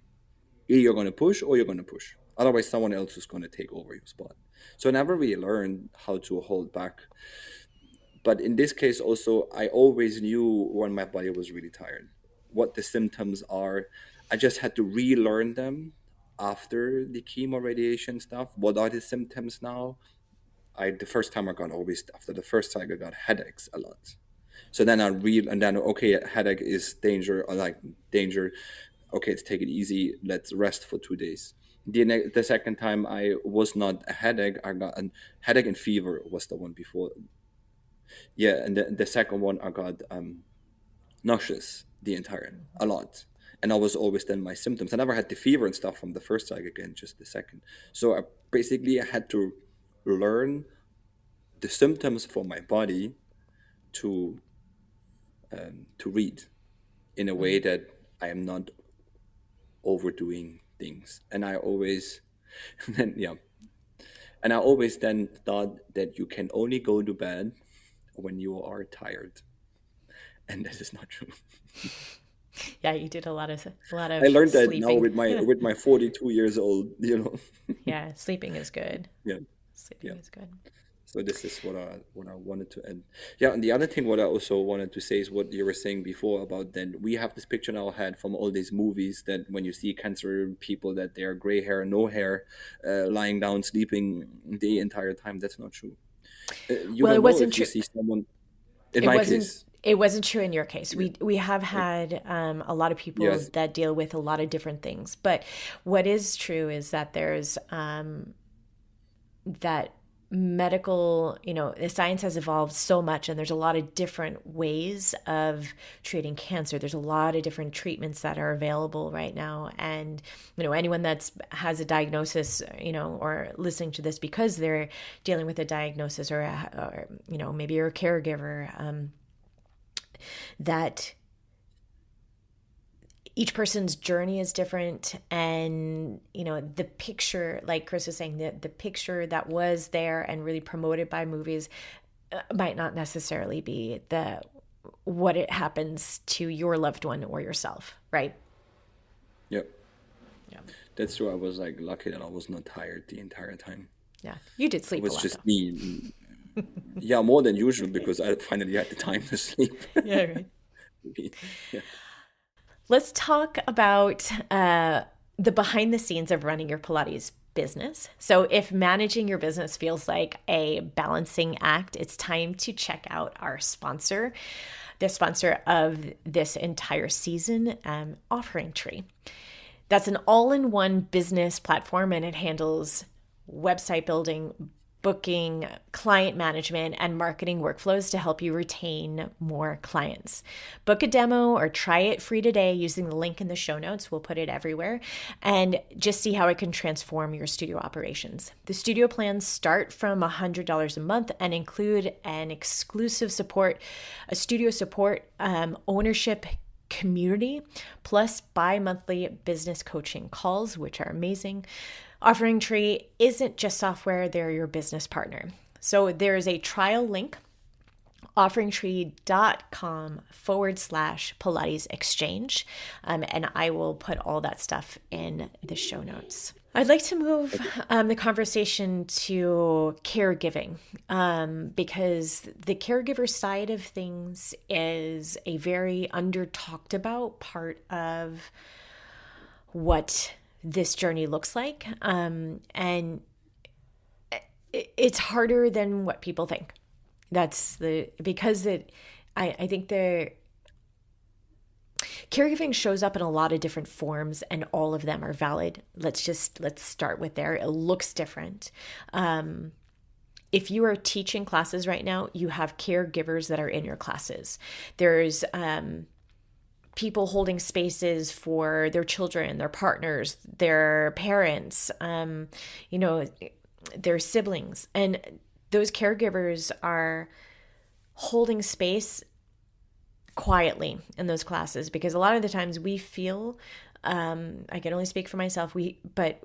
Either you're going to push or you're going to push. Otherwise, someone else is going to take over your spot. So I never really learned how to hold back. But in this case, also, I always knew when my body was really tired, what the symptoms are. I just had to relearn them after the chemo radiation stuff. What are the symptoms now? The first time I got always after the first time I got headaches a lot. So then and then okay, headache is danger, or like danger. Okay, let's take it easy. Let's rest for 2 days. The second time I was not a headache. I got a headache and fever was the one before. Yeah, and the second one I got nauseous the entire a lot, and I was always then my symptoms. I never had the fever and stuff from the first time again, just the second. So I basically had to learn the symptoms for my body to read in a way that I am not overdoing things. And I always, then yeah, and I always then thought that you can only go to bed when you are tired, and that is not true. Yeah, you did a lot I of learned that now sleeping. with my 42 years old. Yeah, sleeping is good. Yeah, Sleeping yeah. is good. So this is what I wanted to end. Yeah, and the other thing what I also wanted to say is what you were saying before about that we have this picture in our head from all these movies that when you see cancer people that they are gray hair, no hair, lying down sleeping the entire time. That's not true. You Well, it don't know wasn't if you true. see someone. In It my wasn't case. It wasn't true in your case. Yeah. We have Like, had a lot of people yes. that deal with a lot of different things, but what is true is that there's that medical, the science has evolved so much, and there's a lot of different ways of treating cancer. There's a lot of different treatments that are available right now, and anyone that's has a diagnosis, or listening to this because they're dealing with a diagnosis, or maybe you're a caregiver, that each person's journey is different, and the picture, like Chris was saying, the picture that was there and really promoted by movies might not necessarily be the what it happens to your loved one or yourself, right? Yep. Yeah. That's true. I was like lucky that I was not tired the entire time. Yeah, you did It sleep a was lot just though. me. Yeah, more than usual because I finally had the time to sleep. Yeah, right. Yeah. Let's talk about the behind the scenes of running your Pilates business. So, if managing your business feels like a balancing act, it's time to check out our sponsor, the sponsor of this entire season, Offering Tree. That's an all in one business platform, and it handles website building, booking, client management, and marketing workflows to help you retain more clients. Book a demo or try it free today using the link in the show notes. We'll put it everywhere, and just see how it can transform your studio operations. The studio plans start from $100 a month and include an exclusive support, a studio support, ownership community, plus bi-monthly business coaching calls, which are amazing. Offering Tree isn't just software, they're your business partner. So there's a trial link, offeringtree.com/Pilates Exchange. And I will put all that stuff in the show notes. I'd like to move the conversation to caregiving, because the caregiver side of things is a very under talked about part of what this journey looks like. And it's harder than what people think. Because I think the caregiving shows up in a lot of different forms, and all of them are valid. Let's start with there. It looks different. If you are teaching classes right now, you have caregivers that are in your classes. There's people holding spaces for their children, their partners, their parents, their siblings. And those caregivers are holding space quietly in those classes, because a lot of the times we feel, I can only speak for myself, but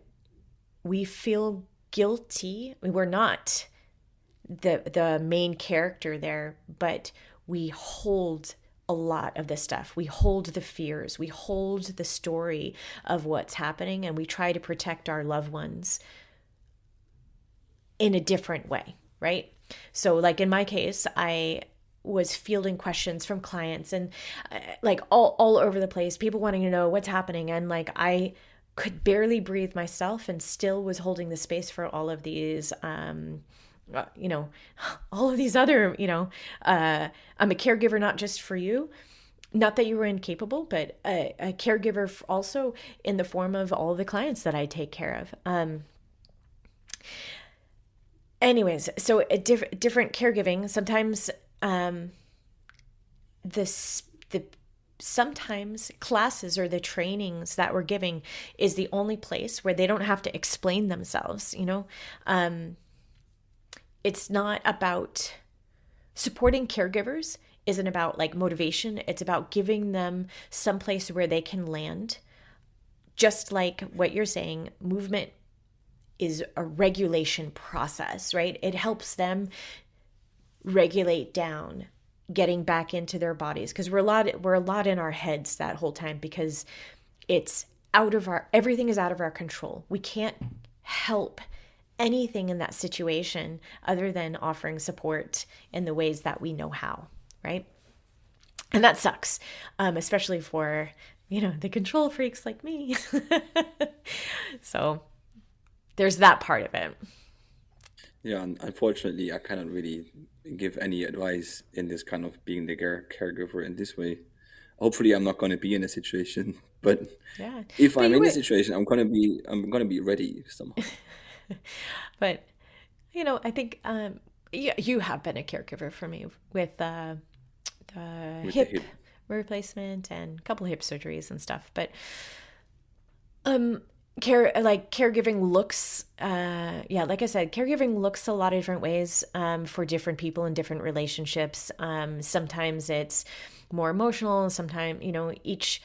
we feel guilty. We're not the main character there, but we hold a lot of this stuff. We hold the fears, we hold the story of what's happening, and we try to protect our loved ones in a different way, right? So, like in my case, I was fielding questions from clients, and like all over the place, people wanting to know what's happening, and like I could barely breathe myself, and still was holding the space for all of these all of these other, I'm a caregiver, not just for you. Not that you were incapable, but a caregiver also in the form of all the clients that I take care of. Anyways, so a different caregiving. Sometimes the sometimes classes or the trainings that we're giving is the only place where they don't have to explain themselves. It's not about supporting caregivers, isn't about like motivation. It's about giving them some place where they can land. Just like what you're saying, movement is a regulation process, right? It helps them regulate down, getting back into their bodies, because we're a lot in our heads that whole time, because it's everything is out of our control. We can't help anything in that situation other than offering support in the ways that we know how, right? And that sucks, especially for the control freaks like me. So there's that part of it. Yeah, unfortunately, I cannot really give any advice in this kind of being the caregiver in this way. Hopefully, I'm not going to be in a situation, but Yeah. if But I'm you in a were, situation, I'm gonna be ready somehow but I think you have been a caregiver for me with the with the hip hip. replacement and a couple hip surgeries and stuff. But um, caregiving looks, yeah, like I said, caregiving looks a lot of different ways for different people in different relationships. Sometimes it's more emotional. Sometimes each.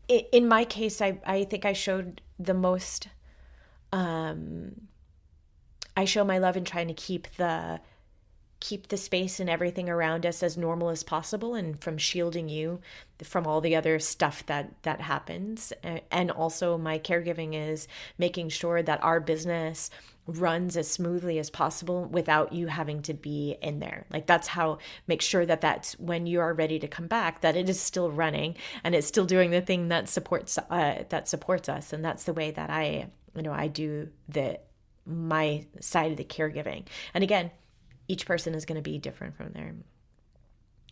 In my case, I think I showed the most. I show my love in trying to keep the space and everything around us as normal as possible, and from shielding you from all the other stuff that happens. And also my caregiving is making sure that our business runs as smoothly as possible without you having to be in there. Like, that's how make sure that that's when you are ready to come back, that it is still running and it's still doing the thing that supports us. And that's the way that I do the my side of the caregiving. And again, each person is going to be different from there.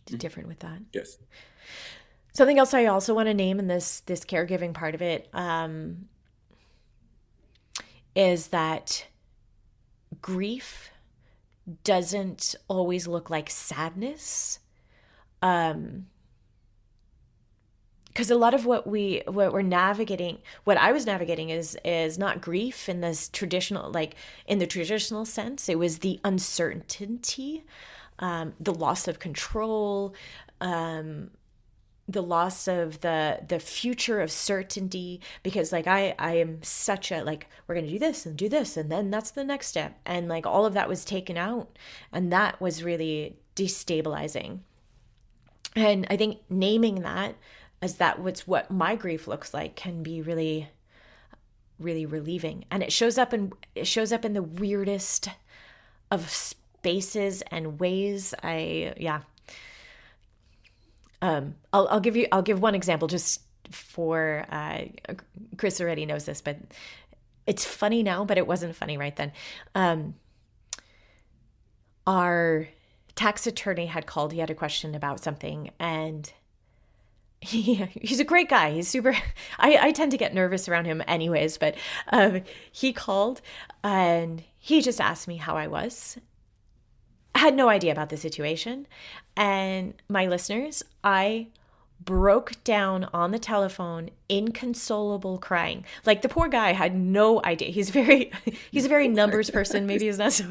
Mhm. Different with that. Yes. Something else I also want to name in this caregiving part of it is that grief doesn't always look like sadness. Because a lot of what I was navigating is not grief in this traditional, like in the traditional sense. It was the uncertainty, the loss of control, the loss of the future of certainty. Because like I am such a, like, we're gonna do this and then that's the next step, and like all of that was taken out, and that was really destabilizing. And I think naming that as that what's what my grief looks like can be really, really relieving. And it shows up in the weirdest of spaces and ways. I'll give one example just for Chris already knows this, but it's funny now, but it wasn't funny right then. Our tax attorney had called. He had a question about something, and he's a great guy. He's super. I tend to get nervous around him anyways, but he called and he just asked me how I was. I had no idea about the situation. And my listeners, I broke down on the telephone, inconsolable crying. Like, the poor guy had no idea. He's a very numbers person. Maybe he's not so.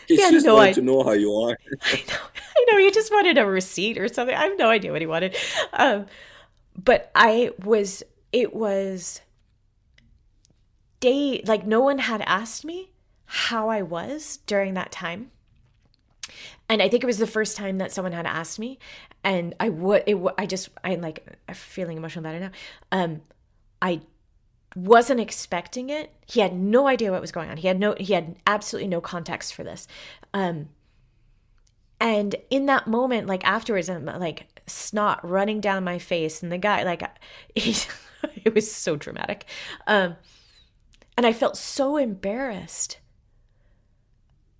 He He's had just no wanted to idea. know how you are. I know he just wanted a receipt or something. I have no idea what he wanted. But it was like no one had asked me how I was during that time. And I think it was the first time that someone had asked me, and I'm like, I'm feeling emotional about it now. I wasn't expecting it. He had no idea what was going on. He had absolutely no context for this. And in that moment, like afterwards, I'm like snot running down my face, and the guy, like, it was so dramatic. And I felt so embarrassed,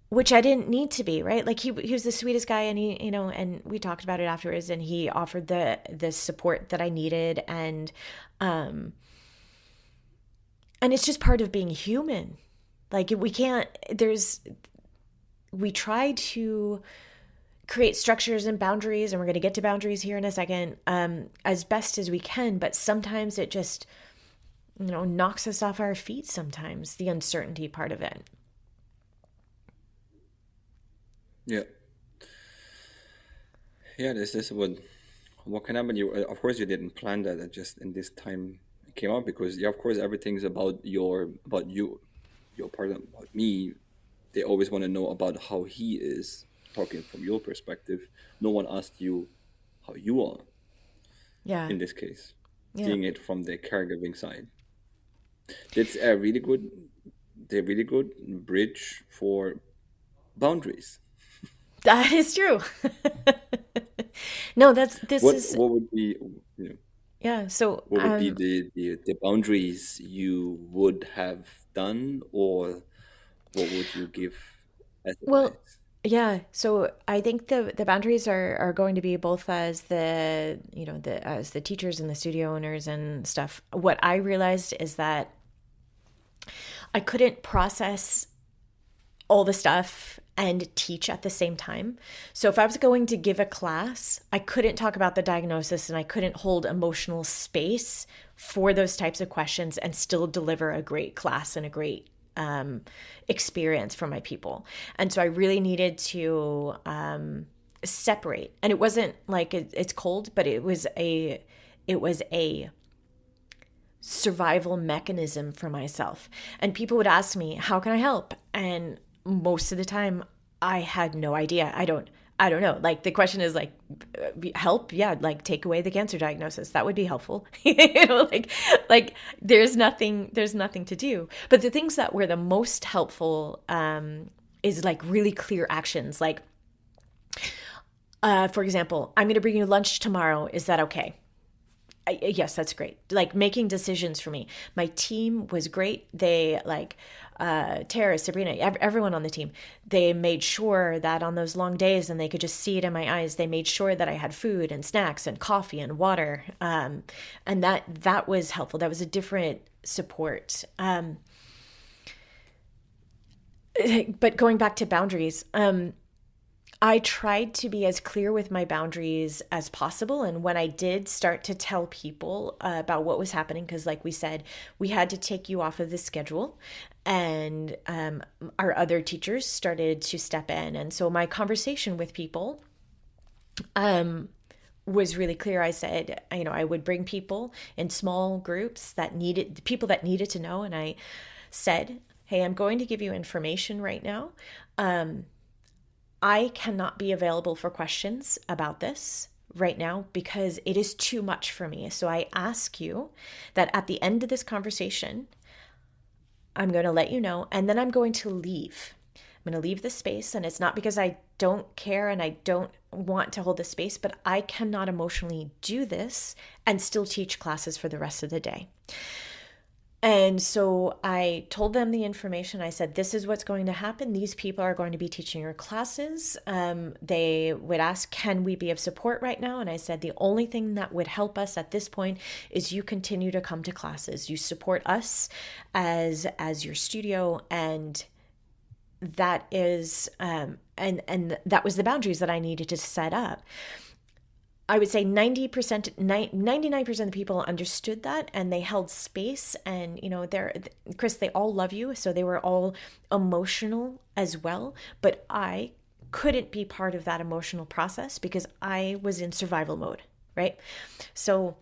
which I didn't need to be, right? Like, he was the sweetest guy, and and we talked about it afterwards, and he offered the support that I needed, and it's just part of being human. Like, we try to create structures and boundaries, and we're going to get to boundaries here in a second, as best as we can, but sometimes it just knocks us off our feet, sometimes the uncertainty part of it. Yeah, yeah. This is what can happen. You of course you didn't plan that. It just in this time it came out because yeah, of course everything's about you, your partner, about me. They always want to know about how he is talking from your perspective. No one asked you how you are Yeah. in this case, Yeah. seeing it from the caregiving side. That's a really good, the really good bridge for boundaries. That is true. No, this is, What would be, you know, yeah. So, what would be the boundaries you would have done, or what would you give as well, advice? Yeah, so I think the boundaries are going to be both as as the teachers and the studio owners and stuff. What I realized is that I couldn't process all the stuff and teach at the same time. So if I was going to give a class, I couldn't talk about the diagnosis and I couldn't hold emotional space for those types of questions and still deliver a great class and a great experience for my people. And so I really needed to separate. And it wasn't like it's cold, but it was a survival mechanism for myself. And people would ask me, "How can I help?" And most of the time I had no idea. I don't know. Like the question is like help, yeah, like take away the cancer diagnosis. That would be helpful. Like there's nothing to do. But the things that were the most helpful is like really clear actions. Like for example, I'm going to bring you lunch tomorrow. Is that okay? Yes, that's great. Like making decisions for me. My team was great. They like Tara, Sabrina, everyone on the team. They made sure that on those long days, and they could just see it in my eyes. They made sure that I had food and snacks and coffee and water, and that was helpful. That was a different support. But going back to boundaries, I tried to be as clear with my boundaries as possible. And when I did start to tell people about what was happening, because, like we said, we had to take you off of the schedule, and our other teachers started to step in. And so my conversation with people was really clear. I said, I would bring people in small groups that needed people that needed to know. And I said, hey, I'm going to give you information right now. I cannot be available for questions about this right now because it is too much for me. So I ask you that at the end of this conversation, I'm going to let you know, and then I'm going to leave. I'm going to leave the space, and it's not because I don't care and I don't want to hold the space, but I cannot emotionally do this and still teach classes for the rest of the day. And so I told them the information. I said, this is what's going to happen. These people are going to be teaching your classes. They would ask, can we be of support right now? And I said, the only thing that would help us at this point is you continue to come to classes. You support us as your studio. And that is, and that was the boundaries that I needed to set up. I would say 90%, 99% of the people understood that, and they held space. And, Chris, they all love you. So they were all emotional as well. But I couldn't be part of that emotional process because I was in survival mode, right? So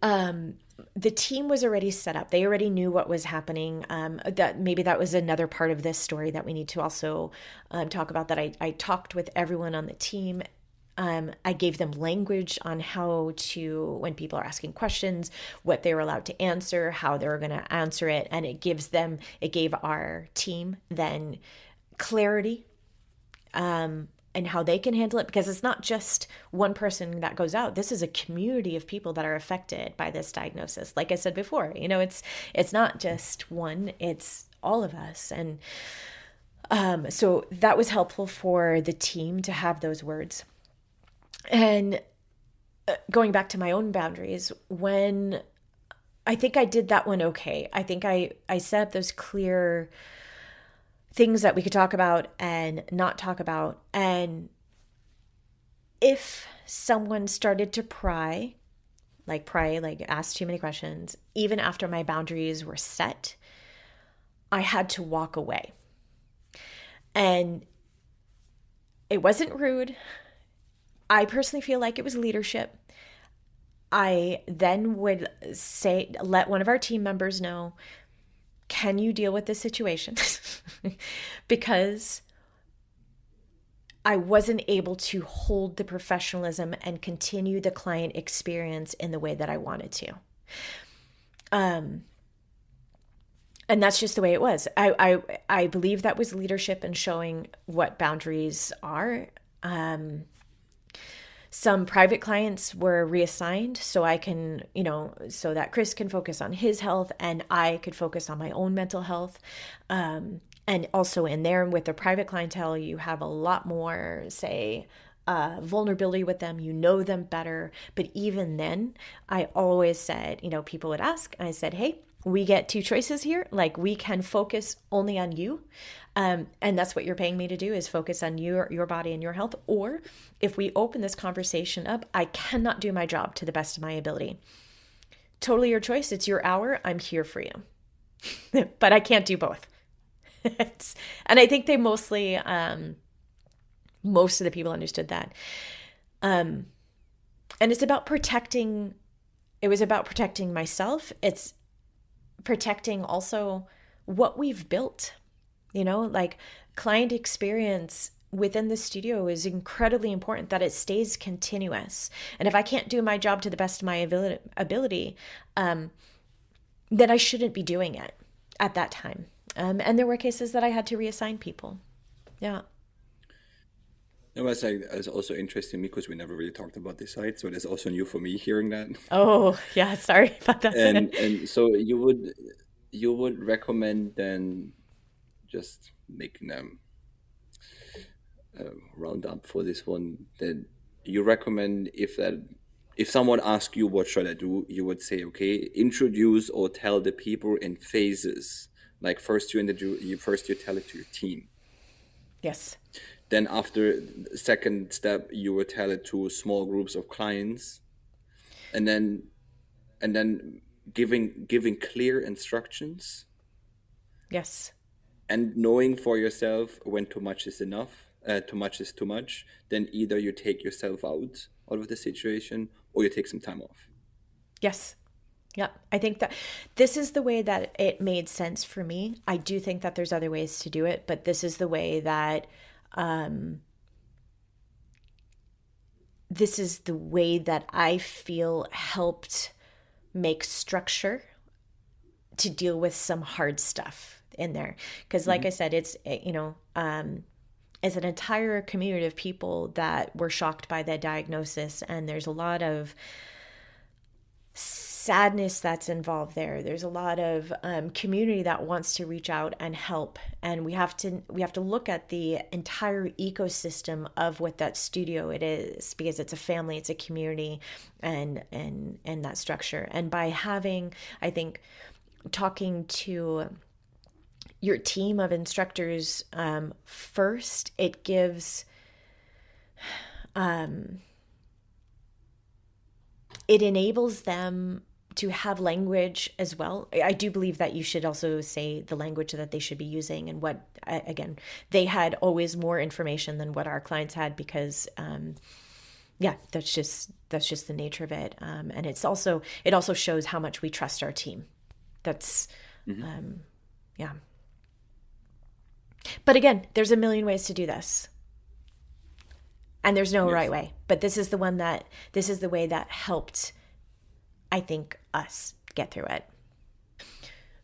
the team was already set up. They already knew what was happening. That was another part of this story that we need to also talk about, that I talked with everyone on the team. I gave them language on how to, when people are asking questions, what they were allowed to answer, how they were going to answer it. And it gave our team then clarity, and how they can handle it, because it's not just one person that goes out. This is a community of people that are affected by this diagnosis. Like I said before, it's not just one, it's all of us. And so that was helpful for the team to have those words. And going back to my own boundaries, when I think I did that one okay. I think I set up those clear things that we could talk about and not talk about. And if someone started to pry, like ask too many questions, even after my boundaries were set, I had to walk away. And it wasn't rude. I personally feel like it was leadership. I then would let one of our team members know, can you deal with this situation? Because I wasn't able to hold the professionalism and continue the client experience in the way that I wanted to. And that's just the way it was. I believe that was leadership and showing what boundaries are. Some private clients were reassigned so I can, so that Chris can focus on his health and I could focus on my own mental health. And also in there with the private clientele, you have a lot more, say, vulnerability with them. You know them better. But even then, I always said, people would ask, and I said, hey, we get two choices here. Like, we can focus only on you. And that's what you're paying me to do, is focus on your body and your health. Or if we open this conversation up, I cannot do my job to the best of my ability. Totally your choice. It's your hour. I'm here for you. But I can't do both. And I think they most of the people understood that. And it's about protecting, it was about protecting myself. It's protecting also what we've built, like client experience within the studio is incredibly important, that it stays continuous. And if I can't do my job to the best of my ability, then I shouldn't be doing it at that time. And there were cases that I had to reassign people. Yeah. It was like it's also interesting because we never really talked about this side, so that's also new for me hearing that. Oh, yeah. Sorry about that. And so you would recommend then just making them round up for this one, that you recommend, if someone asks you what should I do, you would say, okay, introduce or tell the people in phases. Like first you tell it to your team. Yes. Then after the second step, you would tell it to small groups of clients, and then giving clear instructions, Yes. and knowing for yourself when too much is enough, too much is too much. Then either you take yourself out of the situation, or you take some time off. Yes. Yeah. I think that this is the way that it made sense for me. I do think that there's other ways to do it, but this is the way that I feel helped make structure to deal with some hard stuff in there. Because, like I Hmm. said, it's an entire community of people that were shocked by the diagnosis, and there's a lot of sadness that's involved there. There's a lot of community that wants to reach out and help, and we have to look at the entire ecosystem of what that studio it is, because it's a family, it's a community, and that structure. And by having, I think, talking to your team of instructors first, it gives it enables them to have language as well. I do believe that you should also say the language that they should be using, and what, again, they had always more information than what our clients had, because yeah, that's just the nature of it. And it also shows how much we trust our team. That's Hmm. Yeah. But again, there's a million ways to do this. And there's no right Yes. way. But this is the way that helped, I think, us get through it.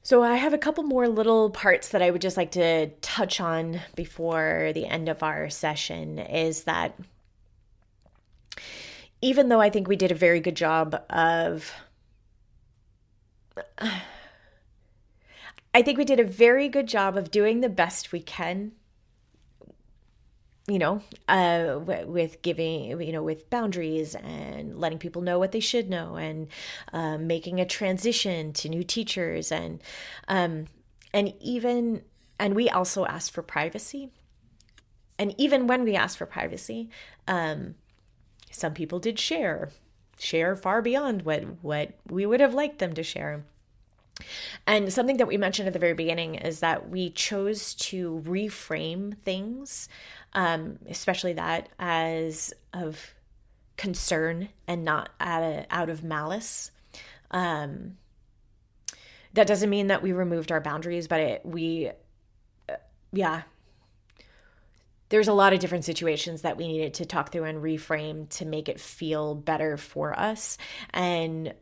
So I have a couple more little parts that I would just like to touch on before the end of our session. Is that even though I think we did a very good job of I think we did a very good job of doing the best we can, with giving, with boundaries and letting people know what they should know, and making a transition to new teachers, um, and we also asked for privacy. And even when we asked for privacy, some people did share far beyond what we would have liked them to share. And something that we mentioned at the very beginning is that we chose to reframe things, especially that, as of concern and not out of malice. That doesn't mean that we removed our boundaries, but yeah, there's a lot of different situations that we needed to talk through and reframe to make it feel better for us. And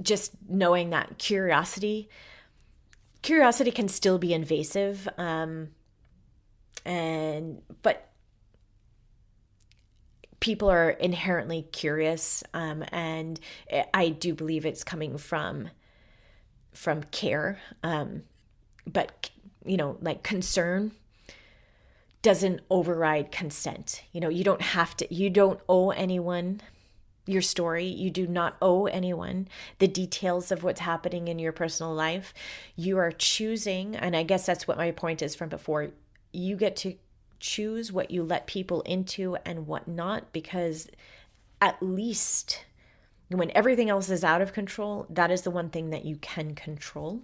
just knowing that curiosity can still be invasive, but people are inherently curious, and I do believe it's coming from care, but like concern doesn't override consent. You don't have to, you don't owe anyone your story. You do not owe anyone the details of what's happening in your personal life. You are choosing, and I guess that's what my point is from before. You get to choose what you let people into and what not, because at least when everything else is out of control, that is the one thing that you can control.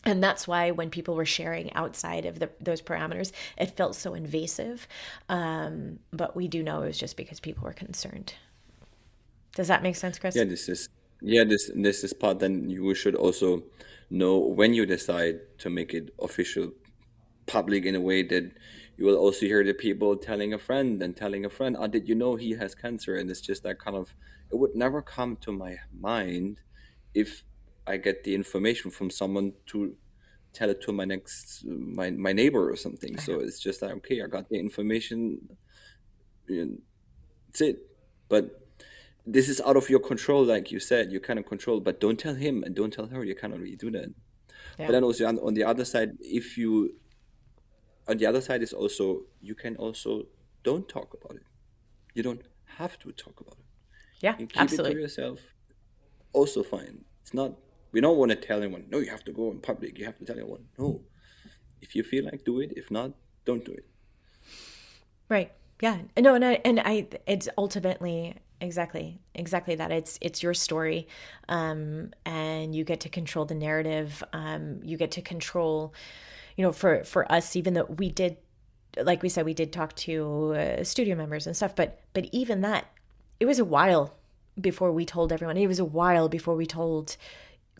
And that's why when people were sharing outside of those parameters, it felt so invasive. But we do know it was just because people were concerned. Does that make sense, Yeah, Chris? this is part. Then you should also know when you decide to make it official, public in a way that you will also hear the people telling a friend and telling a friend, "Oh, did you know he has cancer?" And it's just that kind of. It would never come to my mind if I get the information from someone to tell it to my neighbor or something. I So know. it's just like, okay, I got the information. And that's it. But this is out of your control, like you said. You kind of control, but don't tell him and don't tell her. You cannot really do that. But Yeah. then also on the other side, if you on the other side is also you can also don't talk about it. You don't have to talk about it. Yeah, You can keep it to absolutely. yourself. Also fine. It's not. We don't want to tell anyone. No, you have to go in public. You have to tell anyone. No. If you feel like, do it. If not, don't do it. Right. Yeah. No, and I it's ultimately exactly that. It's your story, and you get to control the narrative. You get to control, for us, even though we did, like we said, we did talk to studio members and stuff, but even that, it was a while before we told everyone. It was a while before we told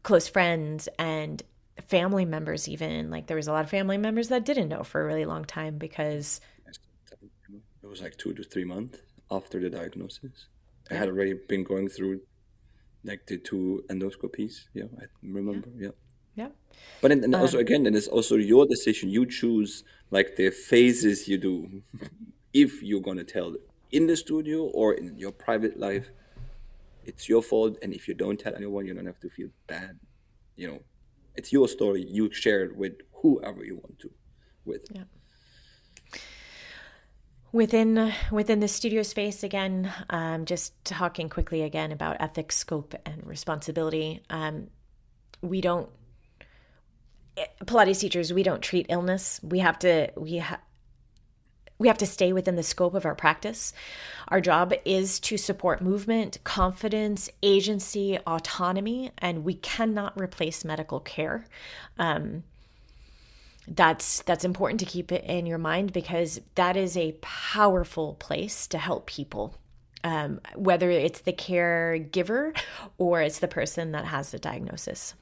close friends and family members. Even like there was a lot of family members that didn't know for a really long time because It was like 2 to 3 months after the diagnosis. I yeah, had already been going through like the two endoscopies. Yeah, I yeah, remember. Yeah. yeah. But then also again, then it's also your decision. You choose like the phases you do. If you're gonna tell in the studio or in your private life, it's your fault. And if you don't tell anyone, you don't have to feel bad. You know, it's your story. You share it with whoever you want to, with. Yeah. Within the studio space again, just talking quickly again about ethics, scope, and responsibility. We don't Pilates teachers. We don't treat illness. We have to stay within the scope of our practice. Our job is to support movement, confidence, agency, autonomy, and we cannot replace medical care. That's important to keep it in your mind because that is a powerful place to help people, whether it's the caregiver or it's the person that has the diagnosis.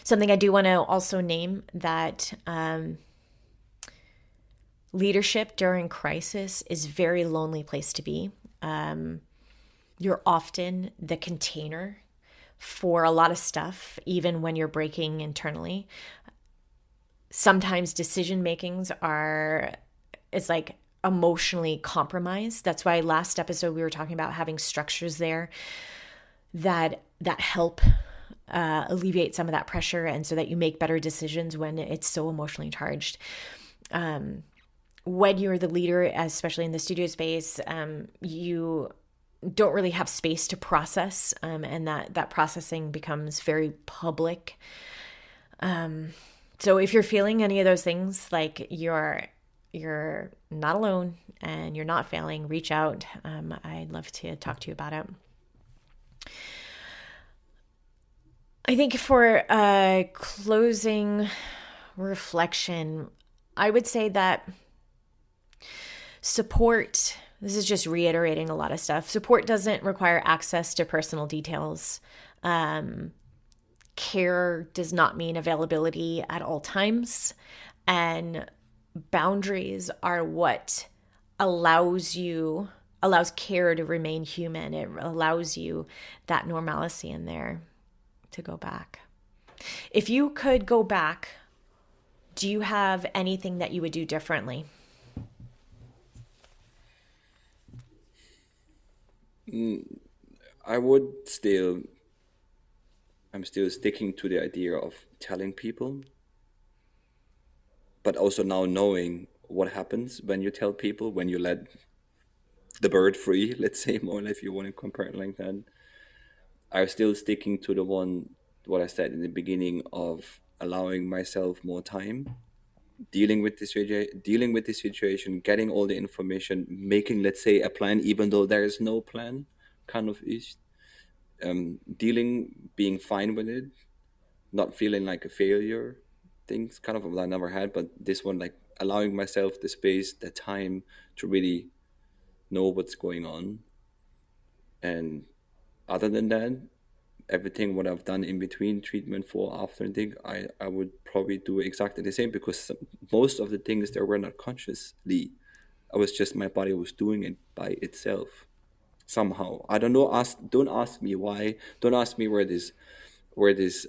Something I do want to also name that leadership during crisis is a very lonely place to be. You're often the container for a lot of stuff, even when you're breaking internally. Sometimes decision makings are, it's like emotionally compromised. That's why last episode we were talking about having structures there that help alleviate some of that pressure, and so that you make better decisions when it's so emotionally charged. When you're the leader, especially in the studio space, you don't really have space to process, and that processing becomes very public. So if you're feeling any of those things, like you're not alone and you're not failing, reach out. I'd love to talk to you about it. I think for a closing reflection, I would say that support, this is just reiterating a lot of stuff. Support doesn't require access to personal details. Care does not mean availability at all times. And boundaries are what allows care to remain human. It allows you that normalcy in there to go back. If you could go back, do you have anything that you would do differently? I would still, I'm still sticking to the idea of telling people but also now knowing what happens when you tell people, when you let the bird free, let's say, more if you want to compare it like that. I'm still sticking to the one, what I said in the beginning, of allowing myself more time, dealing with the situation, getting all the information, making, let's say, a plan, even though there is no plan, kind of is dealing, being fine with it, not feeling like a failure. Things kind of what I never had, but this one, like allowing myself the space, the time to really know what's going on. And other than that, everything what I've done in between treatment for after and thing, I would probably do exactly the same, because most of the things there were not consciously. I was just, my body was doing it by itself somehow. I don't know. Don't ask me why. Don't ask me where this where this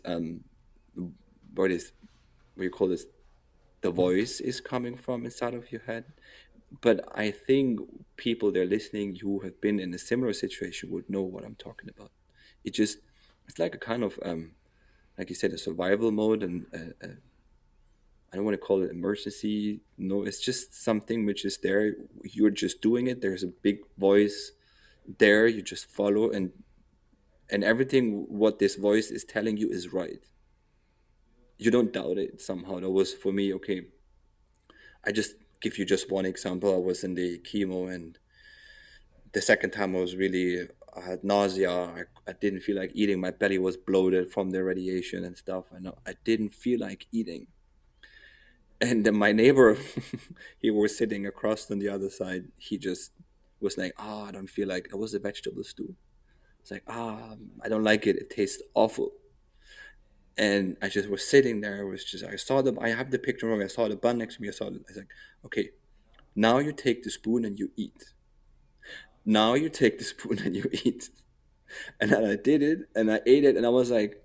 what you call this, the voice is coming from inside of your head. But I think people they're listening who have been in a similar situation would know what I'm talking about. It just, it's like a kind of like you said, a survival mode, and I don't want to call it emergency. No, it's just something which is there. You're just doing it. There's a big voice there. You just follow, and everything what this voice is telling you is right. You don't doubt it somehow. That was for me. Okay, I just give you just one example. I was in the chemo, and the second time I was really, I had nausea. I didn't feel like eating. My belly was bloated from the radiation and stuff. I didn't feel like eating. And then my neighbor, he was sitting across on the other side. He just was like, "Ah, I don't feel like it was a vegetable stew." It's like, "Ah, I don't like it. It tastes awful." And I just was sitting there. It was just, I saw the, I have the picture wrong. I saw the bun next to me. I was like, okay, now you take the spoon and you eat. Now you take the spoon and you eat. And then I did it and I ate it. And I was like,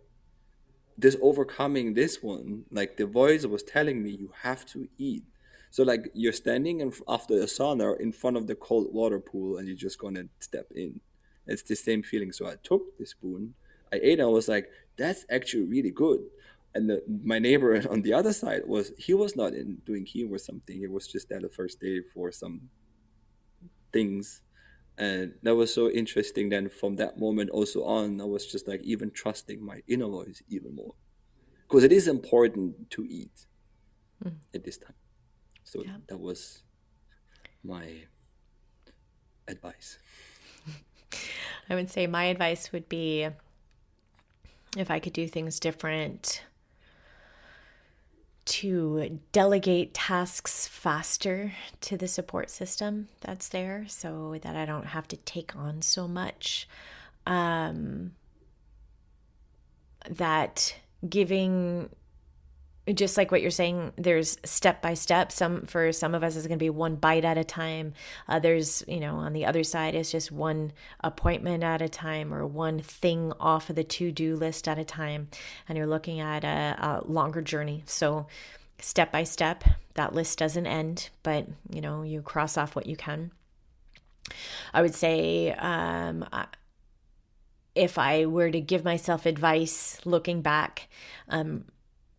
this overcoming this one, like the voice was telling me you have to eat. So like you're standing after a sauna in front of the cold water pool and you're just gonna step in. It's the same feeling. So I took the spoon, I ate, and I was like, that's actually really good. And my neighbor on the other side was, he was not in doing chemo or something. He was just there the first day for some things. And that was so interesting. Then from that moment also on, I was just like even trusting my inner voice even more, because it is important to eat Mm. at this time. So Yeah. that was my advice. I would say my advice would be, if I could do things different, to delegate tasks faster to the support system that's there so that I don't have to take on so much. That giving, just like what you're saying, there's step by step. For some of us is going to be one bite at a time. Others, on the other side is just one appointment at a time, or one thing off of the to-do list at a time, and you're looking at a longer journey. So step by step, that list doesn't end, but you cross off what you can. I would say, if I were to give myself advice looking back,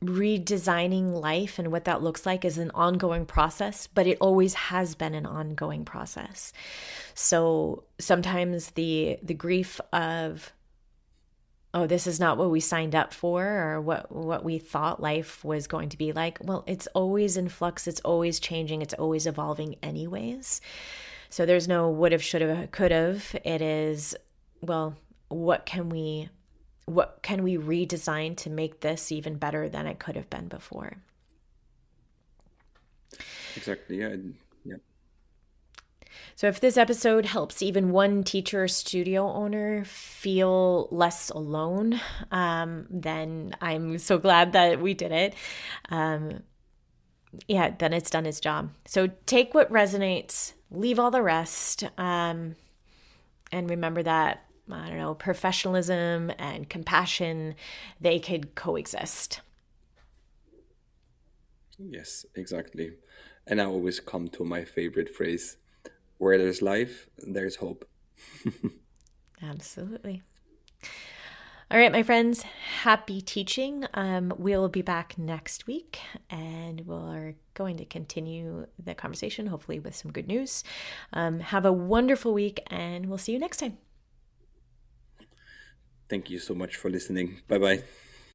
redesigning life and what that looks like is an ongoing process, but it always has been an ongoing process. So sometimes the grief of, oh, this is not what we signed up for, or what we thought life was going to be like. Well, it's always in flux, it's always changing, it's always evolving anyways. So there's no would have, should have, could have. It is, well, what can we redesign to make this even better than it could have been before? Exactly. Yeah. Yeah. So if this episode helps even one teacher or studio owner feel less alone, then I'm so glad that we did it. Yeah, then it's done its job. So take what resonates, leave all the rest, and remember that, I don't know, professionalism and compassion, they could coexist. Yes, exactly. And I always come to my favorite phrase: where there's life, there's hope. Absolutely. All right, my friends, happy teaching. We'll be back next week and we're going to continue the conversation, hopefully with some good news. Have a wonderful week and we'll see you next time. Thank you so much for listening. Bye bye.